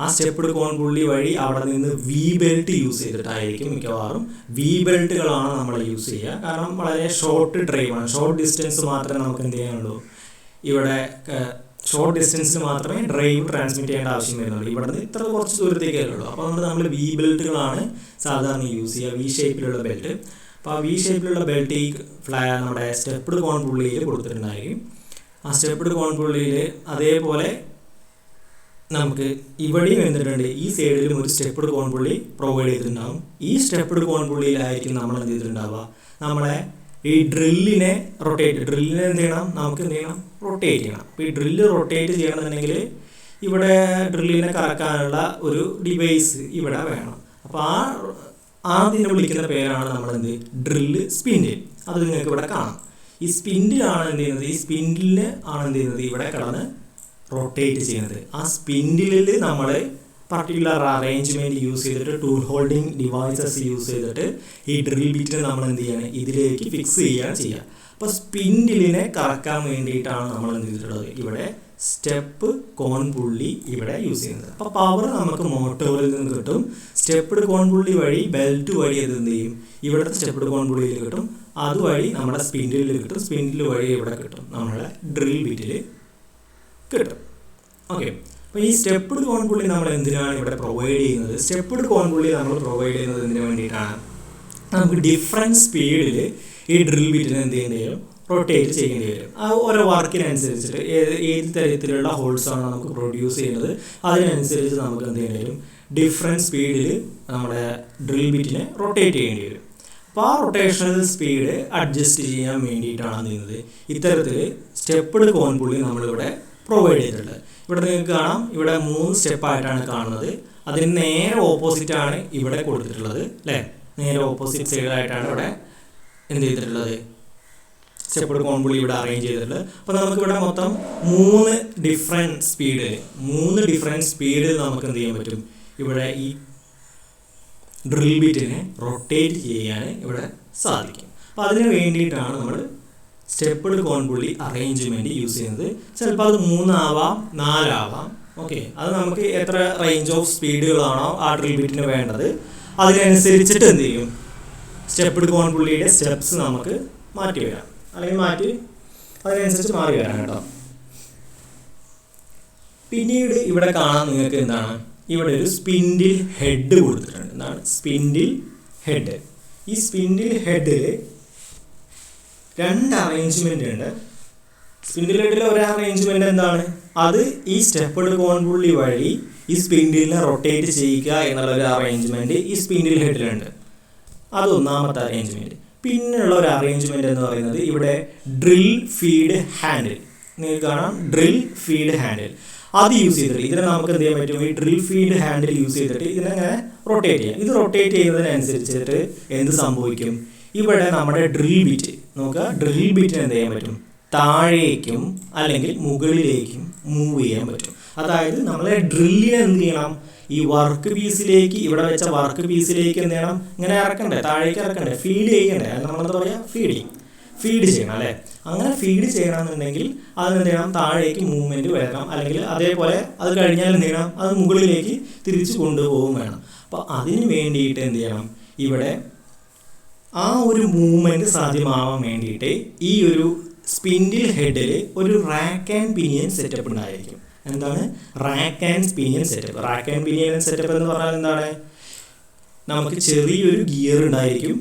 ആ സ്റ്റെപ്പ്ഡ് കോൺ പുള്ളി വഴി അവിടെ നിന്ന് വി ബെൽറ്റ് യൂസ് ചെയ്തിട്ടായിരിക്കും മിക്കവാറും. വി ബെൽറ്റുകളാണ് നമ്മൾ യൂസ് ചെയ്യുക. കാരണം വളരെ ഷോർട്ട് ഡ്രൈവാണ്, ഷോർട്ട് ഡിസ്റ്റൻസ് മാത്രമേ നമുക്ക് എന്ത് ചെയ്യാനുള്ളൂ, ഇവിടെ ഷോർട്ട് ഡിസ്റ്റൻസിൽ മാത്രമേ ഡ്രൈവ് ട്രാൻസ്മിറ്റ് ചെയ്യേണ്ട ആവശ്യം വരുന്നുള്ളൂ. ഇവിടെ നിന്ന് ഇത്ര കുറച്ച് ദൂരത്തേക്കേ ഉള്ളൂ. അപ്പോൾ നമ്മൾ വി ബെൽറ്റുകളാണ് സാധാരണ യൂസ് ചെയ്യുക, വി ഷേപ്പിലുള്ള ബെൽറ്റ്. അപ്പോൾ ആ വി ഷേപ്പിലുള്ള ബെൽറ്റ് ഈ നമ്മുടെ സ്റ്റെപ്പ്ഡ് കോൺ പുള്ളിയിൽ കൊടുത്തിട്ടുണ്ടായിരിക്കും. ആ സ്റ്റെപ്പ്ഡ് കോൺ പുള്ളിയിൽ അതേപോലെ നമുക്ക് ഇവിടെയും എന്തിട്ടുണ്ട്, ഈ സൈഡിലും ഒരു സ്റ്റെപ്പ്ഡ് കോൺ പുള്ളി പ്രൊവൈഡ് ചെയ്തിട്ടുണ്ടാകും. ഈ സ്റ്റെപ്പ്ഡ് കോൺ പുള്ളിയിലായിരിക്കും നമ്മൾ എന്ത് ചെയ്തിട്ടുണ്ടാവുക, നമ്മളെ ഈ ഡ്രില്ലിനെ എന്ത് ചെയ്യണം, നമുക്ക് എന്ത് ചെയ്യണം, റൊട്ടേറ്റ് ചെയ്യണം. അപ്പോൾ ഈ ഡ്രില്ല് റൊട്ടേറ്റ് ചെയ്യണമെന്നുണ്ടെങ്കിൽ ഇവിടെ ഡ്രില്ലിനെ കറക്കാനുള്ള ഒരു ഡിവൈസ് ഇവിടെ വേണം. അപ്പോൾ അതിനെ വിളിക്കുന്ന പേരാണ് നമ്മളെന്ത്, ഡ്രില്ല് സ്പിൻഡിൽ. അത് നിങ്ങൾക്ക് ഇവിടെ കാണാം. ഈ സ്പിൻഡിലാണ് എന്ത് ചെയ്യുന്നത്, ഈ സ്പിൻഡിലിന് ആണ് എന്ത് ചെയ്യുന്നത്, ഇവിടെ കിടന്ന് റൊട്ടേറ്റ് ചെയ്യുന്നത്. ആ സ്പിൻഡിലിൽ നമ്മൾ പർട്ടിക്കുലർ അറേഞ്ച്മെൻറ്റ് യൂസ് ചെയ്തിട്ട് ടൂൾ ഹോൾഡിംഗ് ഡിവൈസസ് യൂസ് ചെയ്തിട്ട് ഈ ഡ്രിൽ ബിറ്റിനെ നമ്മൾ എന്ത് ചെയ്യണം, ഇതിലേക്ക് ഫിക്സ് ചെയ്യുക. അപ്പോൾ സ്പിൻഡിലിനെ കറക്കാൻ വേണ്ടിയിട്ടാണ് നമ്മൾ എന്ത് ചെയ്തിട്ടുള്ളത്, ഇവിടെ സ്റ്റെപ്പ് കോൺ പുള്ളി ഇവിടെ യൂസ് ചെയ്യുന്നത്. അപ്പോൾ പവർ നമുക്ക് മോട്ടോറിൽ നിന്ന് കിട്ടും. സ്റ്റെപ്പ്ഡ് കോൺ പുള്ളി വഴി ബെൽറ്റ് വഴി അത് എന്ത് ചെയ്യും, ഇവിടുത്തെ സ്റ്റെപ്പ്ഡ് കോൺ പുള്ളിയിൽ കിട്ടും. അതുവഴി നമ്മുടെ സ്പിൻഡിലിൽ കിട്ടും. സ്പിൻഡിൽ വഴി ഇവിടെ കിട്ടും, നമ്മുടെ ഡ്രിൽ ബിറ്റിൽ കിട്ടും. ഓക്കെ, അപ്പോൾ ഈ സ്റ്റെപ്പ്ഡ് കോൺ പുള്ളി നമ്മൾ എന്തിനാണ് ഇവിടെ പ്രൊവൈഡ് ചെയ്യുന്നത്, സ്റ്റെപ്പ്ഡ് കോൺ പുള്ളി നമ്മൾ പ്രൊവൈഡ് ചെയ്യുന്നത് എന്തിനു വേണ്ടിയിട്ടാണ്, നമുക്ക് ഡിഫറെൻറ്റ് സ്പീഡിൽ ഈ ഡ്രിൽ ബിറ്റിന് എന്ത് ചെയ്യേണ്ടി വരും, റൊട്ടേറ്റ് ചെയ്യേണ്ടി വരും. ആ ഓരോ വർക്കിനനുസരിച്ചിട്ട് ഏത് തരത്തിലുള്ള ഹോൾസാണ് നമുക്ക് പ്രൊഡ്യൂസ് ചെയ്യുന്നത് അതിനനുസരിച്ച് നമുക്ക് എന്ത് ചെയ്യേണ്ടി വരും, ഡിഫറെൻറ്റ് സ്പീഡിൽ നമ്മുടെ ഡ്രിൽ ബിറ്റിനെ റൊട്ടേറ്റ് ചെയ്യേണ്ടി വരും. അപ്പോൾ ആ റൊട്ടേഷണൽ സ്പീഡ് അഡ്ജസ്റ്റ് ചെയ്യാൻ വേണ്ടിയിട്ടാണ് എന്ത് ചെയ്യുന്നത്, ഇത്തരത്തിൽ സ്റ്റെപ്പ്ഡ് കോൺ പുള്ളി നമ്മളിവിടെ പ്രൊവൈഡ് ചെയ്തിട്ടുണ്ട്. ഇവിടെ നിങ്ങൾക്ക് കാണാം, ഇവിടെ 3 സ്റ്റെപ്പായിട്ടാണ് കാണുന്നത്. അതിന് നേരെ ഓപ്പോസിറ്റാണ് ഇവിടെ കൊടുത്തിട്ടുള്ളത് അല്ലേ, നേരെ ഓപ്പോസിറ്റ് സൈഡിലായിട്ടാണ് ഇവിടെ എന്ത് ചെയ്തിട്ടുള്ളത്, സ്റ്റെപ്പ്ഡ് കോൺ പുള്ളി ഇവിടെ അറേഞ്ച് ചെയ്തിട്ടുള്ളത്. അപ്പോൾ നമുക്കിവിടെ മൊത്തം 3 ഡിഫറെൻറ്റ് സ്പീഡിൽ നമുക്ക് എന്ത് ചെയ്യാൻ പറ്റും, ഇവിടെ ഈ ഡ്രിൽ ബിറ്റിനെ റൊട്ടേറ്റ് ചെയ്യാൻ ഇവിടെ സാധിക്കും. അപ്പോൾ അതിന് വേണ്ടിയിട്ടാണ് നമ്മൾ സ്റ്റെപ്പ്ഡ് കോൺ പുള്ളി അറേഞ്ച്മെൻറ്റ് യൂസ് ചെയ്യുന്നത്. ചിലപ്പോൾ അത് 3 ആവാം 4 ആവാം. ഓക്കെ, അത് നമുക്ക് എത്ര റേഞ്ച് ഓഫ് സ്പീഡുകളാണോ ആ ഡ്രിൽ ബിറ്റിന് വേണ്ടത് അതിനനുസരിച്ചിട്ട് എന്ത് ചെയ്യും, സ്റ്റെപ്പ്ഡ് കോൺ പുള്ളിയുടെ സ്റ്റെപ്സ് നമുക്ക് മാറ്റി വരാം, അല്ലെങ്കിൽ അതിനനുസരിച്ച് മാറി വരാം കേട്ടോ. പിന്നീട് ഇവിടെ കാണാൻ നിങ്ങൾക്ക് എന്താണ്, ഇവിടെ ഒരു സ്പിൻഡിൽ ഹെഡ് കൊടുത്തിട്ടുണ്ട്. എന്താണ് സ്പിൻഡിൽ ഹെഡ്? ഈ സ്പിൻഡിൽ ഹെഡിൽ 2 അറേഞ്ച്മെൻ്റ് ഉണ്ട്. സ്പിൻഡിൽ ഹെഡിൽ ഒരു അറേഞ്ച്മെൻ്റ് എന്താണ്, അത് ഈ സ്റ്റെപ്പ്ഡ് കോൺ പുള്ളി വഴി ഈ സ്പിൻഡിലിനെ റൊട്ടേറ്റ് ചെയ്യുക എന്നുള്ളൊരു അറേഞ്ച്മെൻറ്റ് ഈ സ്പിൻഡിൽ ഹെഡിലുണ്ട്. അത് ഒന്നാമത്തെ അറേഞ്ച്മെൻറ്റ്. പിന്നെയുള്ള ഒരു അറേഞ്ച്മെൻറ്റ് എന്ന് പറയുന്നത് ഇവിടെ ഡ്രിൽ ഫീഡ് ഹാൻഡിൽ. നിങ്ങൾക്ക് കാണാം ഡ്രിൽ ഫീഡ് ഹാൻഡിൽ. അത് യൂസ് ചെയ്തിട്ട് ഇതിനെ നമുക്ക് എന്ത് ചെയ്യാൻ പറ്റും, ഈ ഡ്രിൽ ഫീഡ് ഹാൻഡിൽ യൂസ് ചെയ്തിട്ട് ഇതിനെങ്ങനെ റൊട്ടേറ്റ് ചെയ്യാം. ഇത് റൊട്ടേറ്റ് ചെയ്യുന്നതിനനുസരിച്ചിട്ട് എന്ത് സംഭവിക്കും, ഇവിടെ നമ്മുടെ ഡ്രിൽ ബിറ്റ് നോക്കുക, ഡ്രിൽ ബിറ്റിന് എന്ത് ചെയ്യാൻ പറ്റും, താഴേക്കും അല്ലെങ്കിൽ മുകളിലേക്കും മൂവ് ചെയ്യാൻ പറ്റും. അതായത് നമ്മളെ ഡ്രില്ലിനെ എന്ത് ചെയ്യണം, ഈ വർക്ക് പീസിലേക്ക്, ഇവിടെ വെച്ച വർക്ക് പീസിലേക്ക് എന്ത് ചെയ്യണം, ഇങ്ങനെ ഇറക്കണ്ടേ, താഴേക്ക് ഇറക്കണ്ടേ, ഫീഡ് ചെയ്യണ്ടേ, അത് നമ്മളെന്താ പറയുക, ഫീഡ് ചെയ്യണം അല്ലേ. അങ്ങനെ ഫീഡ് ചെയ്യണമെന്നുണ്ടെങ്കിൽ അതിനെന്ത് ചെയ്യണം, താഴേക്ക് മൂവ്മെൻറ്റ് വരണം, അല്ലെങ്കിൽ അതേപോലെ അത് കഴിഞ്ഞാൽ എന്ത് ചെയ്യണം, അത് മുകളിലേക്ക് തിരിച്ച് കൊണ്ടുപോകും വേണം. അപ്പോൾ അതിന് വേണ്ടിയിട്ട് എന്ത് ചെയ്യണം, ഇവിടെ ആ ഒരു മൂവ്മെൻറ്റ് സാധ്യമാവാൻ വേണ്ടിയിട്ട് ഈ ഒരു സ്പിൻഡിൽ ഹെഡിൽ ഒരു റാക്ക് ആൻഡ് പിനിയൻ സെറ്റപ്പ് ഉണ്ടായിരിക്കും. എന്താണ് rack and pinion setup? Rack and pinion setup എന്ന് പറഞ്ഞാൽ എന്താണ്, നമുക്ക് ചെറിയൊരു ഗിയർ ഉണ്ടായിരിക്കും.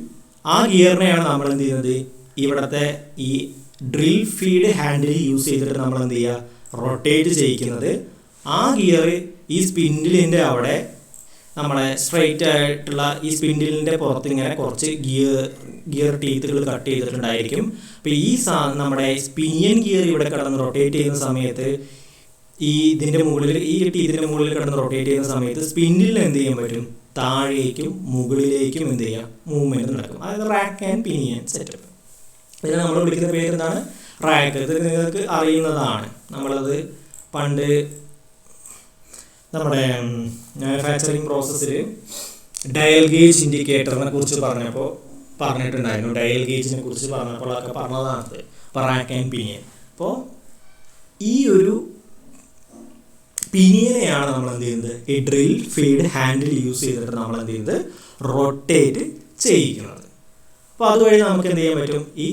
ആ ഗിയറിനെയാണ് നമ്മൾ എന്ത് ചെയ്യുന്നത്, ഇവിടുത്തെ ഈ ഡ്രിൽ ഫീഡ് ഹാൻഡിൽ യൂസ് ചെയ്തിട്ട് നമ്മൾ എന്ത് ചെയ്യുക, റൊട്ടേറ്റ് ചെയ്യിക്കുന്നത്. ആ ഗിയർ ഈ സ്പിൻഡിലിൻ്റെ അവിടെ നമ്മളെ സ്ട്രെയിറ്റ് ആയിട്ടുള്ള ഈ സ്പിൻഡിലിൻ്റെ പുറത്ത് ഇങ്ങനെ കുറച്ച് ഗിയർ ടീത്തുകൾ കട്ട് ചെയ്തിട്ടുണ്ടായിരിക്കും. അപ്പോൾ ഈ നമ്മുടെ പിനിയൻ ഗിയർ ഇവിടെ കിടന്ന് റൊട്ടേറ്റ് ചെയ്യുന്ന സമയത്ത് ഇതിൻ്റെ മുകളിൽ, ഈ ടീത്തിൻ്റെ മുകളിൽ കിടന്ന് റൊട്ടേറ്റ് ചെയ്യുന്ന സമയത്ത് സ്പിൻഡിലിന് എന്ത് ചെയ്യാൻ പറ്റും, താഴേക്കും മുകളിലേക്കും എന്ത് ചെയ്യാം, മൂവ്മെൻറ്റ് നടക്കും. അതായത് റാക്ക് ആൻഡ് പിനിയൻ സെറ്റപ്പ്. ഇതിനെ നമ്മൾ വിളിക്കുന്ന പേര് എന്താണ്, റാക്ക്. ഇത് നിങ്ങൾക്ക് അറിയുന്നതാണ്. നമ്മളത് പണ്ട് നമ്മുടെ മാനുഫാക്ചറിങ് പ്രോസസ്സിൽ ഡയൽ ഗേജ് ഇൻഡിക്കേറ്ററിനെ കുറിച്ച് പറഞ്ഞിട്ടുണ്ടായിരുന്നു. ഡയൽ ഗേജിനെ കുറിച്ച് പറഞ്ഞപ്പോഴൊക്കെ പറഞ്ഞതാണത്, റാക്ക് ആൻഡ് പിനിയൻ. അപ്പോൾ ഈ ഒരു പിനിയനെയാണ് നമ്മൾ എന്ത് ചെയ്യുന്നത്, ഈ ഡ്രിൽ ഫീഡ് ഹാൻഡിൽ യൂസ് ചെയ്തിട്ട് നമ്മൾ എന്ത് ചെയ്യുന്നത്, റൊട്ടേറ്റ് ചെയ്യിക്കുന്നത്. അപ്പോൾ അതുവഴി നമുക്ക് എന്ത് ചെയ്യാൻ പറ്റും, ഈ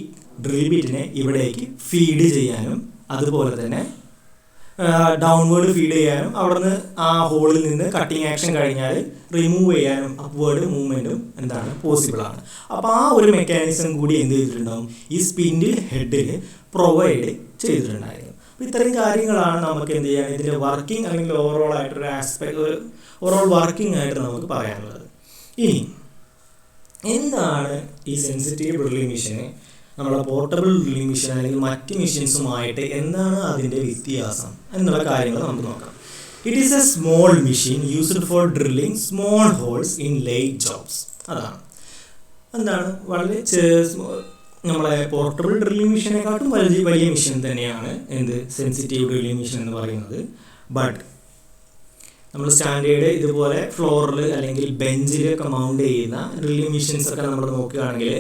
ഡ്രിൽ ബിറ്റിനെ ഇവിടേക്ക് ഫീഡ് ചെയ്യാനും അതുപോലെ തന്നെ ഡൗൺവേർഡ് ഫീഡ് ചെയ്യാനും അവിടെ നിന്ന് ആ ഹോളിൽ നിന്ന് കട്ടിങ് ആക്ഷൻ കഴിഞ്ഞാൽ റിമൂവ് ചെയ്യാനും അപ്വേർഡ് മൂവ്മെൻറ്റും എന്താണ് പോസിബിളാണ്. അപ്പോൾ ആ ഒരു മെക്കാനിസം കൂടി എന്ത് ചെയ്തിട്ടുണ്ടാവും, ഈ സ്പിൻഡിൽ ഹെഡിൽ പ്രൊവൈഡ് ചെയ്തിട്ടുണ്ടായിരുന്നു. അപ്പോൾ ഇത്തരം കാര്യങ്ങളാണ് നമുക്ക് എന്ത് ചെയ്യാൻ, ഇതിൻ്റെ വർക്കിംഗ് അല്ലെങ്കിൽ ഓവറോൾ ആയിട്ടൊരു ആസ്പെക്ട്, ഓവറോൾ വർക്കിംഗ് ആയിട്ട് നമുക്ക് പറയാനുള്ളത്. ഇനി എന്താണ് ഈ സെൻസിറ്റീവ് ഡ്രില്ലിംഗ് മെഷീന് നമ്മളെ പോർട്ടബിൾ ഡ്രില്ലിംഗ് മെഷീൻ അല്ലെങ്കിൽ മറ്റ് മെഷീൻസുമായിട്ട് എന്താണ് അതിൻ്റെ വ്യത്യാസം എന്നുള്ള കാര്യങ്ങൾ നമുക്ക് നോക്കാം. It is a small machine used for drilling small holes in light jobs. അതാണ് എന്താണ് വളരെ നമ്മളെ പോർട്ടബിൾ ഡ്രില്ലിംഗ് മെഷീനെക്കാട്ടും വലിയ മെഷീൻ തന്നെയാണ് എന്ത്, സെൻസിറ്റീവ് ഡ്രില്ലിംഗ് മെഷീൻ എന്ന് പറയുന്നത്. ബട്ട് നമ്മൾ സ്റ്റാൻഡേർഡ് ഇതുപോലെ ഫ്ലോറിൽ അല്ലെങ്കിൽ ബെഞ്ചിലൊക്കെ മൗണ്ട് ചെയ്യുന്ന ഡ്രില്ലിംഗ് മെഷീൻസ് ഒക്കെ നമ്മൾ നോക്കുകയാണെങ്കിൽ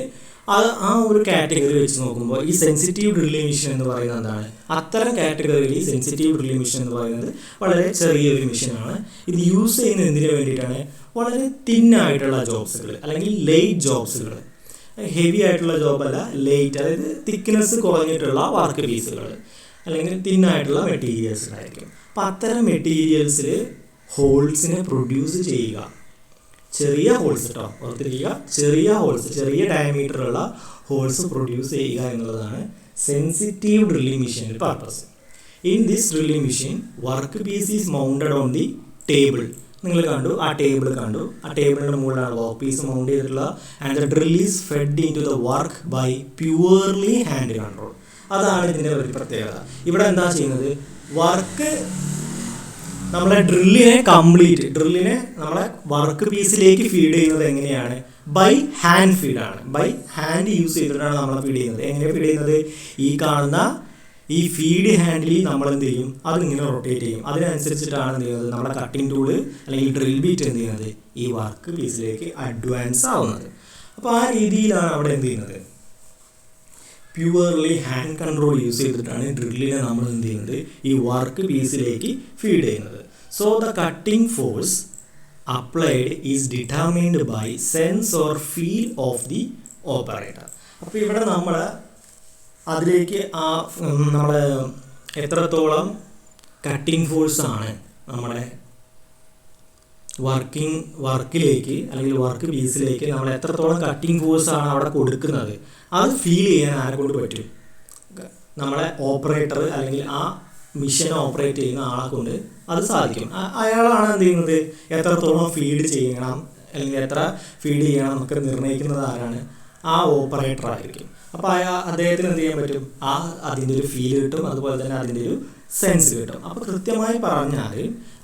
അത് ആ ഒരു കാറ്റഗറി വെച്ച് നോക്കുമ്പോൾ ഈ സെൻസിറ്റീവ് ഡ്രില്ലിംഗ് മെഷീൻ എന്ന് പറയുന്നത് എന്താണ്, അത്തരം കാറ്റഗറിയിൽ ഈ സെൻസിറ്റീവ് ഡ്രില്ലിംഗ് മെഷീൻ എന്ന് പറയുന്നത് വളരെ ചെറിയൊരു മെഷീനാണ്. ഇത് യൂസ് ചെയ്യുന്നത് എന്തിനു വേണ്ടിയിട്ടാണ്, വളരെ തിന്നായിട്ടുള്ള ജോബ്സുകൾ അല്ലെങ്കിൽ ലേറ്റ് ജോബ്സുകൾ, ഹെവി ആയിട്ടുള്ള ജോബല്ല, ലേറ്റ്, അതായത് തിക്നെസ് കുറഞ്ഞിട്ടുള്ള വർക്ക് പീസുകൾ അല്ലെങ്കിൽ തിന്നായിട്ടുള്ള മെറ്റീരിയൽസിലായിരിക്കും. അപ്പം അത്തരം മെറ്റീരിയൽസിൽ ഹോൾസിനെ പ്രൊഡ്യൂസ് ചെയ്യുക, ചെറിയ ഹോൾസ് കേട്ടോ, ഓർത്തിരിക്കുക, ചെറിയ ഹോൾസ്, ചെറിയ ഡയമീറ്ററുള്ള ഹോൾസ് പ്രൊഡ്യൂസ് ചെയ്യുക എന്നുള്ളതാണ് സെൻസിറ്റീവ് ഡ്രില്ലിംഗ് മെഷീൻ്റെ purpose. In this drilling machine work piece is mounted on the table. നിങ്ങൾ കണ്ടു, ആ ടേബിൾ കണ്ടു, ആ ടേബിളിൻ്റെ മുകളിലാണ് വർക്ക് പീസ് മൗണ്ട് ചെയ്തിട്ടുള്ള. And the drill is fed into the work by purely hand control. അതാണ് ഇതിൻ്റെ ഒരു പ്രത്യേകത. ഇവിടെ എന്താ ചെയ്യുന്നത്, വർക്ക് നമ്മളെ ഡ്രില്ലിനെ നമ്മളെ വർക്ക് പീസിലേക്ക് ഫീഡ് ചെയ്യുന്നത് എങ്ങനെയാണ്, ബൈ ഹാൻഡ് ഫീഡാണ്. ബൈ ഹാൻഡ് യൂസ് ചെയ്തിട്ടാണ് നമ്മൾ ഫീഡ് ചെയ്യുന്നത്. എങ്ങനെ ഫീഡ് ചെയ്യുന്നത്, ഈ കാണുന്ന ഈ ഫീഡ് ഹാൻഡിൽ നമ്മൾ എന്ത് ചെയ്യും, അതിങ്ങനെ റൊട്ടേറ്റ് ചെയ്യും. അതിനനുസരിച്ചിട്ടാണ് എന്ത് ചെയ്യുന്നത്, നമ്മുടെ കട്ടിംഗ് ടൂള് അല്ലെങ്കിൽ ഡ്രിൽ ബീറ്റ് എന്ത് ചെയ്യുന്നത്, ഈ വർക്ക് പീസിലേക്ക് അഡ്വാൻസ് ആവുന്നത്. അപ്പോൾ ആ രീതിയിലാണ് അവിടെ എന്ത് ചെയ്യുന്നത്, പ്യുവർലി ഹാൻഡ് കൺട്രോൾ യൂസ് ചെയ്തിട്ടാണ് ഡ്രില്ലിനെ നമ്മൾ എന്ത് ചെയ്യുന്നത്, ഈ വർക്ക് പീസിലേക്ക് ഫീഡ് ചെയ്യുന്നത്. So the cutting force applied is determined by sense or feel of the operator. അപ്പോൾ ഇവിടെ നമ്മൾ അതിലേക്ക് നമ്മൾ എത്രത്തോളം കട്ടിംഗ് ഫോഴ്സാണ് നമ്മുടെ വർക്കിലേക്ക് അല്ലെങ്കിൽ വർക്ക് പീസിലേക്ക് നമ്മൾ എത്രത്തോളം കട്ടിംഗ് ഫോഴ്സാണ് അവിടെ കൊടുക്കുന്നത്, അത് ഫീൽ ചെയ്യാൻ ആരെ കൊണ്ട് പറ്റും, നമ്മളെ ഓപ്പറേറ്റർ അല്ലെങ്കിൽ ആ മെഷീൻ ഓപ്പറേറ്റ് ചെയ്യുന്ന ആളെ കൊണ്ട് അത് സാധിക്കും. അയാളാണ് എന്ത് ചെയ്യുന്നത്, എത്രത്തോളം ഫീഡ് ചെയ്യണം അല്ലെങ്കിൽ എത്ര ഫീഡ് ചെയ്യണം എന്നൊക്കെ നിർണ്ണയിക്കുന്നത് ആരാണ്, ആ ഓപ്പറേറ്റർ ആയിരിക്കും. അപ്പോൾ അദ്ദേഹത്തിന് എന്ത് ചെയ്യാൻ പറ്റും, അതിൻ്റെ ഒരു ഫീൽ കിട്ടും, അതുപോലെ തന്നെ അതിൻ്റെ ഒരു സെൻസ് കിട്ടും. അപ്പോൾ കൃത്യമായി പറഞ്ഞാൽ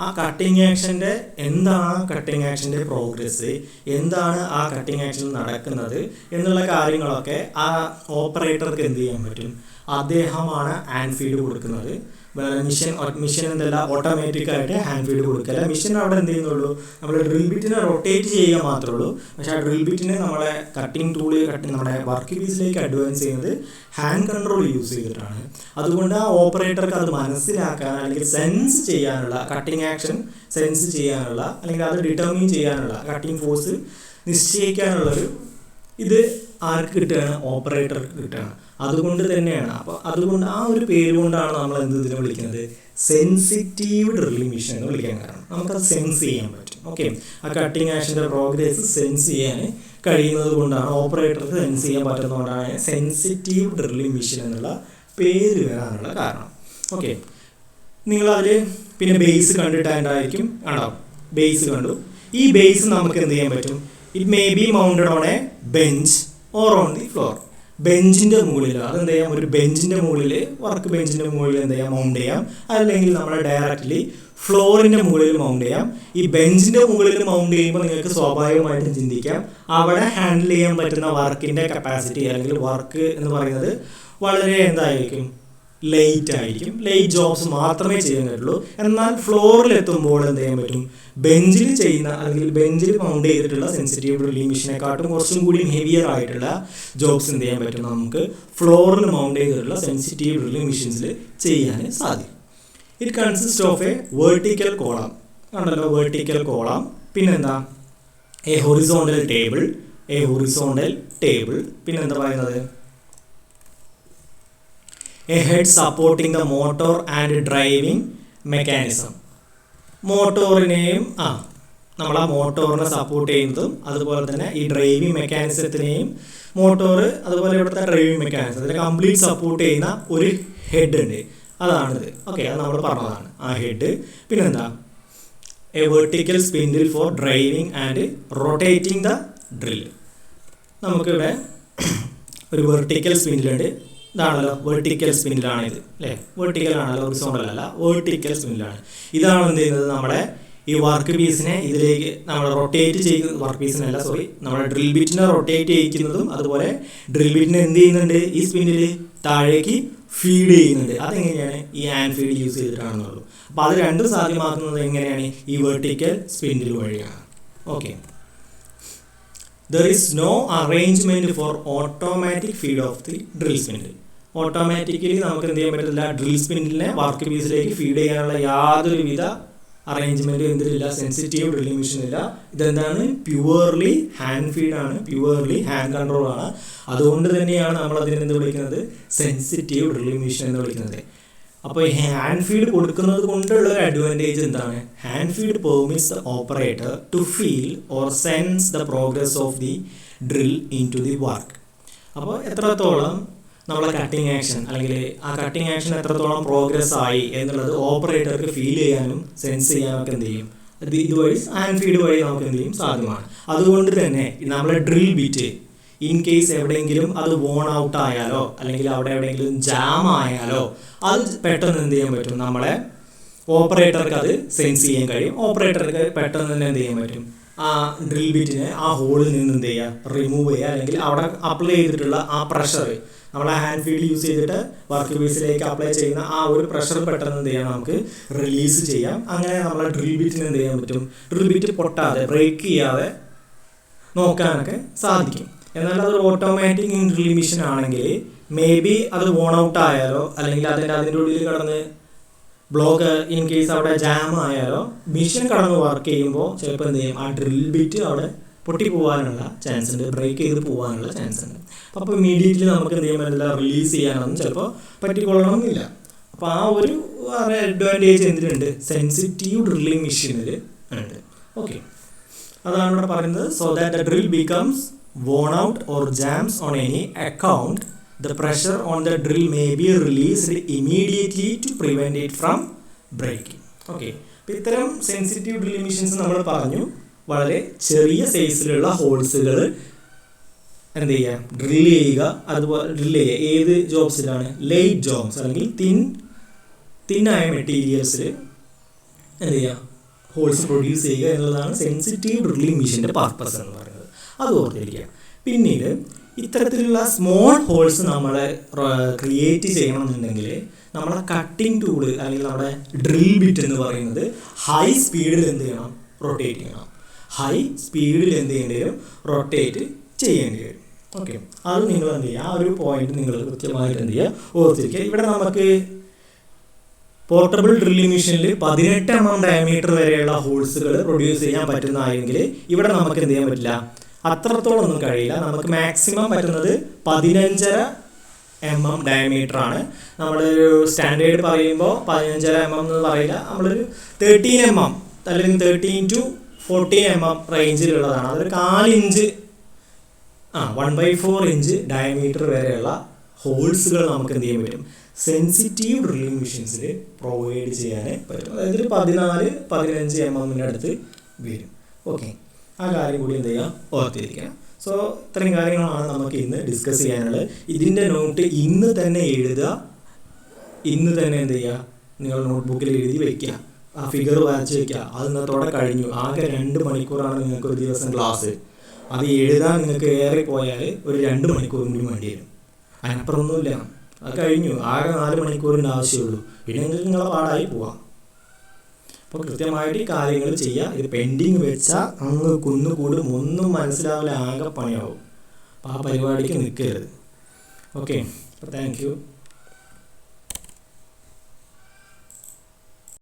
ആ കട്ടിങ് ആക്ഷൻ്റെ എന്താണ്, കട്ടിങ് ആക്ഷൻ്റെ പ്രോഗ്രസ് എന്താണ്, ആ കട്ടിങ് ആക്ഷൻ നടക്കുന്നത് എന്നുള്ള കാര്യങ്ങളൊക്കെ ആ ഓപ്പറേറ്റർക്ക് എന്ത് ചെയ്യാൻ പറ്റും, അദ്ദേഹമാണ് ഹാൻഡ് ഫീഡ് കൊടുക്കുന്നത്. മിഷൻ എന്തല്ല ഓട്ടോമാറ്റിക്കായിട്ട് ഹാൻഡ് ഫീഡ് കൊടുക്കില്ല. മിഷൻ അവിടെ എന്ത് ചെയ്യുന്നുള്ളൂ, നമ്മൾ ഡ്രിൽ ബിറ്റിനെ റൊട്ടേറ്റ് ചെയ്യുക മാത്രമേ ഉള്ളൂ. പക്ഷേ ആ ഡ്രിൽ ബിറ്റിനെ നമ്മളെ കട്ടിങ് ടൂള് നമ്മുടെ വർക്ക് പീസിലേക്ക് അഡ്വാൻസ് ചെയ്യുന്നത് ഹാൻഡ് കൺട്രോൾ യൂസ് ചെയ്തിട്ടാണ്. അതുകൊണ്ട് ആ ഓപ്പറേറ്റർക്ക് അത് മനസ്സിലാക്കാൻ അല്ലെങ്കിൽ സെൻസ് ചെയ്യാനുള്ള കട്ടിങ് ആക്ഷൻ സെൻസ് ചെയ്യാനുള്ള അല്ലെങ്കിൽ അത് ഡിറ്റർമിൻ ചെയ്യാനുള്ള കട്ടിങ് ഫോഴ്സ് നിശ്ചയിക്കാനുള്ളൊരു ഇത് ആർക്ക് കിട്ടുകയാണ്, ഓപ്പറേറ്റർക്ക് കിട്ടുകയാണ്. അതുകൊണ്ട് തന്നെയാണ് അപ്പോൾ അതുകൊണ്ട് ആ ഒരു പേര് കൊണ്ടാണ് നമ്മൾ ഇതിനെ വിളിക്കുന്നത് സെൻസിറ്റീവ് ഡ്രില്ലിംഗ് മെഷീൻ എന്ന് വിളിക്കാൻ കാരണം നമുക്കത് സെൻസ് ചെയ്യാൻ പറ്റും. ഓക്കെ, ആ കട്ടിങ് ആക്ഷൻ്റെ പ്രോഗ്രസ് സെൻസ് ചെയ്യാൻ കഴിയുന്നത് കൊണ്ടാണ്, ഓപ്പറേറ്റർക്ക് സെൻസ് ചെയ്യാൻ പറ്റുന്നതുകൊണ്ടാണ് സെൻസിറ്റീവ് ഡ്രില്ലിംഗ് മെഷീൻ എന്നുള്ള പേര് വരാനുള്ള കാരണം. ഓക്കെ, നിങ്ങളതിൽ പിന്നെ ബേസ് കണ്ടിട്ടായിരിക്കും ഉണ്ടാവും. ബേസ് കണ്ടു. ഈ ബേസ് നമുക്ക് എന്ത് ചെയ്യാൻ പറ്റും, it may be mounted on a bench or on the floor. ബെഞ്ചിൻ്റെ മുകളിൽ അതെന്ത് ചെയ്യാം, ഒരു ബെഞ്ചിൻ്റെ മുകളിൽ വർക്ക് ബെഞ്ചിൻ്റെ മുകളിൽ എന്ത് ചെയ്യാം, മൗണ്ട് ചെയ്യാം. അല്ലെങ്കിൽ നമ്മൾ ഡയറക്റ്റ്ലി ഫ്ലോറിൻ്റെ മുകളിൽ മൗണ്ട് ചെയ്യാം. ഈ ബെഞ്ചിൻ്റെ മുകളിൽ മൗണ്ട് ചെയ്യുമ്പോൾ നിങ്ങൾക്ക് സ്വാഭാവികമായിട്ടും ചിന്തിക്കാം അവിടെ ഹാൻഡിൽ ചെയ്യാൻ പറ്റുന്ന വർക്കിൻ്റെ കപ്പാസിറ്റി അല്ലെങ്കിൽ വർക്ക് എന്ന് പറയുന്നത് വളരെ എന്തായിരിക്കും, ലേറ്റ് ആയിരിക്കും. ലേറ്റ് ജോബ്സ് മാത്രമേ ചെയ്യാൻ പറ്റുള്ളൂ. എന്നാൽ ഫ്ലോറിൽ എത്തുമ്പോൾ എന്ത് ചെയ്യാൻ പറ്റും, ബെഞ്ചിൽ ചെയ്യുന്ന അല്ലെങ്കിൽ ബെഞ്ചിൽ മൗണ്ട് ചെയ്തിട്ടുള്ള സെൻസിറ്റീവ് ഡ്രില്ലിംഗ് മെഷീനെക്കാട്ടും കുറച്ചും കൂടി ഹെവിയർ ആയിട്ടുള്ള ജോബ്സ് എന്ത് ചെയ്യാൻ പറ്റും, നമുക്ക് ഫ്ലോറിൽ മൗണ്ട് ചെയ്തിട്ടുള്ള സെൻസിറ്റീവ് ഡ്രില്ലിംഗ് മെഷീൻസിൽ ചെയ്യാൻ സാധിക്കും. It consist of A vertical column. ആണല്ലോ വെർട്ടിക്കൽ കോളം. പിന്നെന്താ, എ ഹൊറിസോണ്ടൽ ടേബിൾ. പിന്നെന്താ പറയുന്നത്, a head supporting the motor and driving mechanism. മോട്ടോറിനെയും നമ്മൾ ആ മോട്ടോറിനെ സപ്പോർട്ട് ചെയ്യുന്നതും അതുപോലെ തന്നെ ഈ ഡ്രൈവിംഗ് മെക്കാനിസത്തിനെയും മോട്ടോർ അതുപോലെ ഇവിടുത്തെ ഡ്രൈവിംഗ് മെക്കാനിസത്തിനെ കംപ്ലീറ്റ് സപ്പോർട്ട് ചെയ്യുന്ന ഒരു ഹെഡ് ഉണ്ട്. അതാണിത്. ഓക്കെ, അത് നമ്മൾ പറഞ്ഞതാണ് ആ ഹെഡ്. പിന്നെന്താ, A vertical spindle four driving and rotating the drill. നമുക്കിവിടെ ഒരു വെർട്ടിക്കൽ സ്പിൻഡിലുണ്ട്. ഇതാണല്ലോ വെർട്ടിക്കൽ സ്പിൻഡിലാണ് ഇത് അല്ലേ, വെർട്ടിക്കൽ ആണല്ലോ, ഹൊറിസോണ്ടൽ അല്ല, വെർട്ടിക്കൽ സ്പിൻഡിലാണ്. ഇതാണ് എന്ത് ചെയ്യുന്നത്, നമ്മുടെ ഈ വർക്ക് പീസിനെ ഇതിലേക്ക് നമ്മൾ റൊട്ടേറ്റ് ചെയ്യുന്നത്, വർക്ക് പീസിനല്ല സോറി, നമ്മുടെ ഡ്രിൽ ബിറ്റിനെ റൊട്ടേറ്റ് ചെയ്യിക്കുന്നതും അതുപോലെ ഡ്രിൽ ബിറ്റിനെ എന്ത് ചെയ്യുന്നുണ്ട്, ഈ സ്പിൻഡിൽ താഴേക്ക് ഫീഡ് ചെയ്യുന്നുണ്ട്. അതെങ്ങനെയാണ്, ഈ ഹാൻഡ് ഫീഡ് യൂസ് ചെയ്തിട്ടാണെന്നുള്ളൂ. അപ്പോൾ അത് രണ്ടും സാധ്യമാക്കുന്നത് എങ്ങനെയാണ്, ഈ വെർട്ടിക്കൽ സ്പിൻഡിൽ വഴിയാണ്. Okay, there is no arrangement for automatic feed of the drill spindle. Automatically നമുക്ക് എന്ത് ചെയ്യാൻ പറ്റില്ല, ഡ്രിൽ സ്പിൻഡിലിനെ വർക്ക് പീസിലേക്ക് ഫീഡ് ചെയ്യാനുള്ള യാതൊരുവിധ അറേഞ്ച്മെൻറ്റും എന്തിലില്ല, സെൻസിറ്റീവ് ഡ്രില്ലിംഗ് മെഷീനില്ല. ഇതെന്താണ്, പ്യുവർലി ഹാൻഡ് ഫീഡാണ്, പ്യുവർലി ഹാൻഡ് കൺട്രോൾ ആണ്. അതുകൊണ്ട് തന്നെയാണ് നമ്മൾ അതിനെന്ത് വിളിക്കുന്നത്, സെൻസിറ്റീവ് ഡ്രില്ലിംഗ് മെഷീൻ എന്ന് വിളിക്കുന്നത്. അപ്പോൾ ഈ ഹാൻഡ് ഫീഡ് കൊടുക്കുന്നത് കൊണ്ടുള്ള ഒരു അഡ്വാൻറ്റേജ് എന്താണ്, hand feed permits the operator to feel or sense the progress of the drill into the work. അപ്പോൾ എത്രത്തോളം നമ്മളെ കട്ടിങ് ആക്ഷൻ അല്ലെങ്കിൽ ആ കട്ടിങ് ആക്ഷൻ എത്രത്തോളം പ്രോഗ്രസ് ആയി എന്നുള്ളത് ഓപ്പറേറ്റർക്ക് ഫീൽ ചെയ്യാനും സെൻസ് ചെയ്യാനൊക്കെ എന്ത് ചെയ്യും, ഇതുവഴി ഹാൻഡ് ഫീഡ് വഴി നമുക്ക് എന്ത് ചെയ്യും, സാധ്യമാണ്. അതുകൊണ്ട് തന്നെ നമ്മളെ ഡ്രിൽ ബിറ്റ് ഇൻ കേസ് എവിടെയെങ്കിലും അത് വോൺ ഔട്ട് ആയാലോ അല്ലെങ്കിൽ അവിടെ എവിടെയെങ്കിലും ജാം ആയാലോ അത് പെട്ടെന്ന് എന്ത് ചെയ്യാൻ പറ്റും, നമ്മളെ ഓപ്പറേറ്റർക്ക് അത് സെൻസ് ചെയ്യാൻ കഴിയും. ഓപ്പറേറ്റർക്ക് പെട്ടെന്ന് തന്നെ എന്ത് ചെയ്യാൻ പറ്റും, ആ ഡ്രിൽ ബിറ്റിനെ ആ ഹോളിൽ നിന്ന് എന്ത് ചെയ്യുക, റിമൂവ് ചെയ്യുക. അല്ലെങ്കിൽ അവിടെ അപ്ലൈ ചെയ്തിട്ടുള്ള ആ പ്രഷർ, നമ്മളെ ഹാൻഡ് ഫീഡ് യൂസ് ചെയ്തിട്ട് വർക്ക് പീസിലേക്ക് അപ്ലൈ ചെയ്യുന്ന ആ ഒരു പ്രഷർ പെട്ടെന്ന് എന്ത് ചെയ്യാം, നമുക്ക് റിലീസ് ചെയ്യാം. അങ്ങനെ നമ്മളെ ഡ്രിൽ ബിറ്റിന് എന്ത് ചെയ്യാൻ പറ്റും, ഡ്രിൽ ബിറ്റ് പൊട്ടാതെ ബ്രേക്ക് ചെയ്യാതെ നോക്കാനൊക്കെ സാധിക്കും. എന്നാൽ അതൊരു ഓട്ടോമാറ്റിക് ഡ്രില്ലിംഗ് മെഷീൻ ആണെങ്കിൽ മേ ബി അത് വോൺ ഔട്ട് ആയാലോ അല്ലെങ്കിൽ അതിൻ്റെ ഉള്ളിൽ കടന്ന് ബ്ലോക്ക് ഇൻ കേസ് അവിടെ ജാം ആയാലോ മെഷീൻ കടന്ന് വർക്ക് ചെയ്യുമ്പോൾ ചിലപ്പോൾ എന്ത് ചെയ്യും, ആ ഡ്രിൽ ബിറ്റ് അവിടെ പൊട്ടി പോകാനുള്ള ചാൻസ് ഉണ്ട്, ബ്രേക്ക് ചെയ്ത് പോകാനുള്ള ചാൻസ് ഉണ്ട്. അപ്പോൾ ഇമ്മീഡിയറ്റ്ലി നമുക്ക് എന്ത് ചെയ്യാൻ പറ്റില്ല, റിലീസ് ചെയ്യാനൊന്നും ചിലപ്പോൾ പറ്റിക്കൊള്ളണമെന്നില്ല. അപ്പോൾ ആ ഒരു അഡ്വാൻറ്റേജ് എന്തിനുണ്ട്, സെൻസിറ്റീവ് ഡ്രില്ലിംഗ് മെഷീനിൽ ഉണ്ട്. ഓക്കെ, അതാണ് ഇവിടെ പറയുന്നത്. So that the drill becomes worn out or jams on any account, the pressure on the drill may be released immediately to prevent it from breaking. Okay, അപ്പോൾ ഇത്തരം സെൻസിറ്റീവ് ഡ്രില്ലിംഗ് മെഷീൻസ് നമ്മൾ പറഞ്ഞു വളരെ ചെറിയ സൈസിലുള്ള ഹോൾസുകൾ എന്ത് ചെയ്യുക, ഡ്രിൽ ചെയ്യുക. അതുപോലെ ഡ്രിൽ ചെയ്യുക ഏത് ജോബ്സിലാണ്, ലൈറ്റ് ജോബ്സ് അല്ലെങ്കിൽ തിന്നായ മെറ്റീരിയൽസിൽ എന്ത് ചെയ്യുക, ഹോൾസ് പ്രൊഡ്യൂസ് ചെയ്യുക എന്നുള്ളതാണ് സെൻസിറ്റീവ് ഡ്രില്ലിംഗ് മെഷീൻ്റെ പർപ്പസ് എന്ന് പറയുന്നത്. അത് ഓർത്തിരിക്കുക. പിന്നീട് ഇത്തരത്തിലുള്ള സ്മോൾ ഹോൾസ് നമ്മൾ ക്രിയേറ്റ് ചെയ്യണമെന്നുണ്ടെങ്കിൽ നമ്മളെ കട്ടിംഗ് ടൂള് അല്ലെങ്കിൽ നമ്മുടെ ഡ്രിൽ ബിറ്റ് എന്ന് പറയുന്നത് ഹൈ സ്പീഡിൽ എന്ത് ചെയ്യണം, റൊട്ടേറ്റ് ചെയ്യണം. ഹൈ സ്പീഡിൽ എന്ത് ചെയ്യേണ്ടി വരും, റൊട്ടേറ്റ് ചെയ്യേണ്ടി വരും. ഓക്കെ, അത് നിങ്ങൾ എന്ത് ചെയ്യുക, ആ ഒരു പോയിന്റ് നിങ്ങൾ കൃത്യമായിട്ട് എന്ത് ചെയ്യുക, ഓർത്തിരിക്കുക. ഇവിടെ നമുക്ക് പോർട്ടബിൾ ഡ്രില്ലിംഗ് മെഷീനിൽ 18 mm ഡയമീറ്റർ വരെയുള്ള ഹോൾസുകൾ പ്രൊഡ്യൂസ് ചെയ്യാൻ പറ്റുന്നതായെങ്കിൽ ഇവിടെ നമുക്ക് എന്ത് ചെയ്യാൻ പറ്റില്ല, അത്രത്തോളം ഒന്നും കഴിയില്ല. നമുക്ക് മാക്സിമം പറ്റുന്നത് 15.5 mm ഡയമീറ്റർ ആണ്. നമ്മളൊരു സ്റ്റാൻഡേർഡ് പറയുമ്പോൾ 15.5 mm എന്ന് പറയില്ല, നമ്മളൊരു 13 mm അല്ലെങ്കിൽ 13 to 14 mm റേഞ്ചിലുള്ളതാണ്. അതൊരു 1/4 ഇഞ്ച് 1/4 ഇഞ്ച് ഡയമീറ്റർ വരെയുള്ള ഹോൾസുകൾ നമുക്ക് എന്ത് ചെയ്യാൻ പറ്റും, സെൻസിറ്റീവ് ഡ്രില്ലിംഗ് മെഷീൻസിൽ പ്രൊവൈഡ് ചെയ്യാൻ പറ്റും. അതായത് ഒരു 14-15 mm അടുത്ത് വരും. ഓക്കെ, ആ കാര്യം കൂടി എന്ത് ചെയ്യുക, ഓർത്തിരിക്കുക. സോ ഇത്രയും കാര്യങ്ങളാണ് നമുക്ക് ഇന്ന് ഡിസ്കസ് ചെയ്യാനുള്ളത്. ഇതിൻ്റെ നോട്ട് ഇന്ന് തന്നെ എഴുതുക, ഇന്ന് തന്നെ എന്ത് ചെയ്യുക, നിങ്ങൾ നോട്ട്ബുക്കിൽ എഴുതി വയ്ക്കുക, ആ ഫിഗർ വരച്ച് വയ്ക്കുക. അത് ഇന്നത്തോടെ കഴിഞ്ഞു. ആകെ 2 മണിക്കൂറാണ് നിങ്ങൾക്ക് ഒരു ദിവസം ക്ലാസ്. അത് എഴുതാൻ നിങ്ങൾക്ക് ഏറെ പോയാൽ ഒരു 2 മണിക്കൂറും കൂടി വേണ്ടി വരും. അതിനപ്പുറമൊന്നുമില്ല, അത് കഴിഞ്ഞു. ആകെ 4 മണിക്കൂറിൻ്റെ ആവശ്യമുള്ളൂ. പിന്നെ നിങ്ങൾക്ക് നിങ്ങളെ പാടായി പോവാം. അപ്പോൾ കൃത്യമായിട്ട് ഈ കാര്യങ്ങൾ ചെയ്യുക. ഇത് പെൻഡിങ് വെച്ചാൽ അങ്ങ് കുന്നുകൂടും, ഒന്നും മനസ്സിലാവില്ല, ആകെ പണിയാവും. അപ്പോൾ ആ പരിപാടിക്ക് നിൽക്കരുത്. ഓക്കെ, അപ്പോൾ താങ്ക് യു.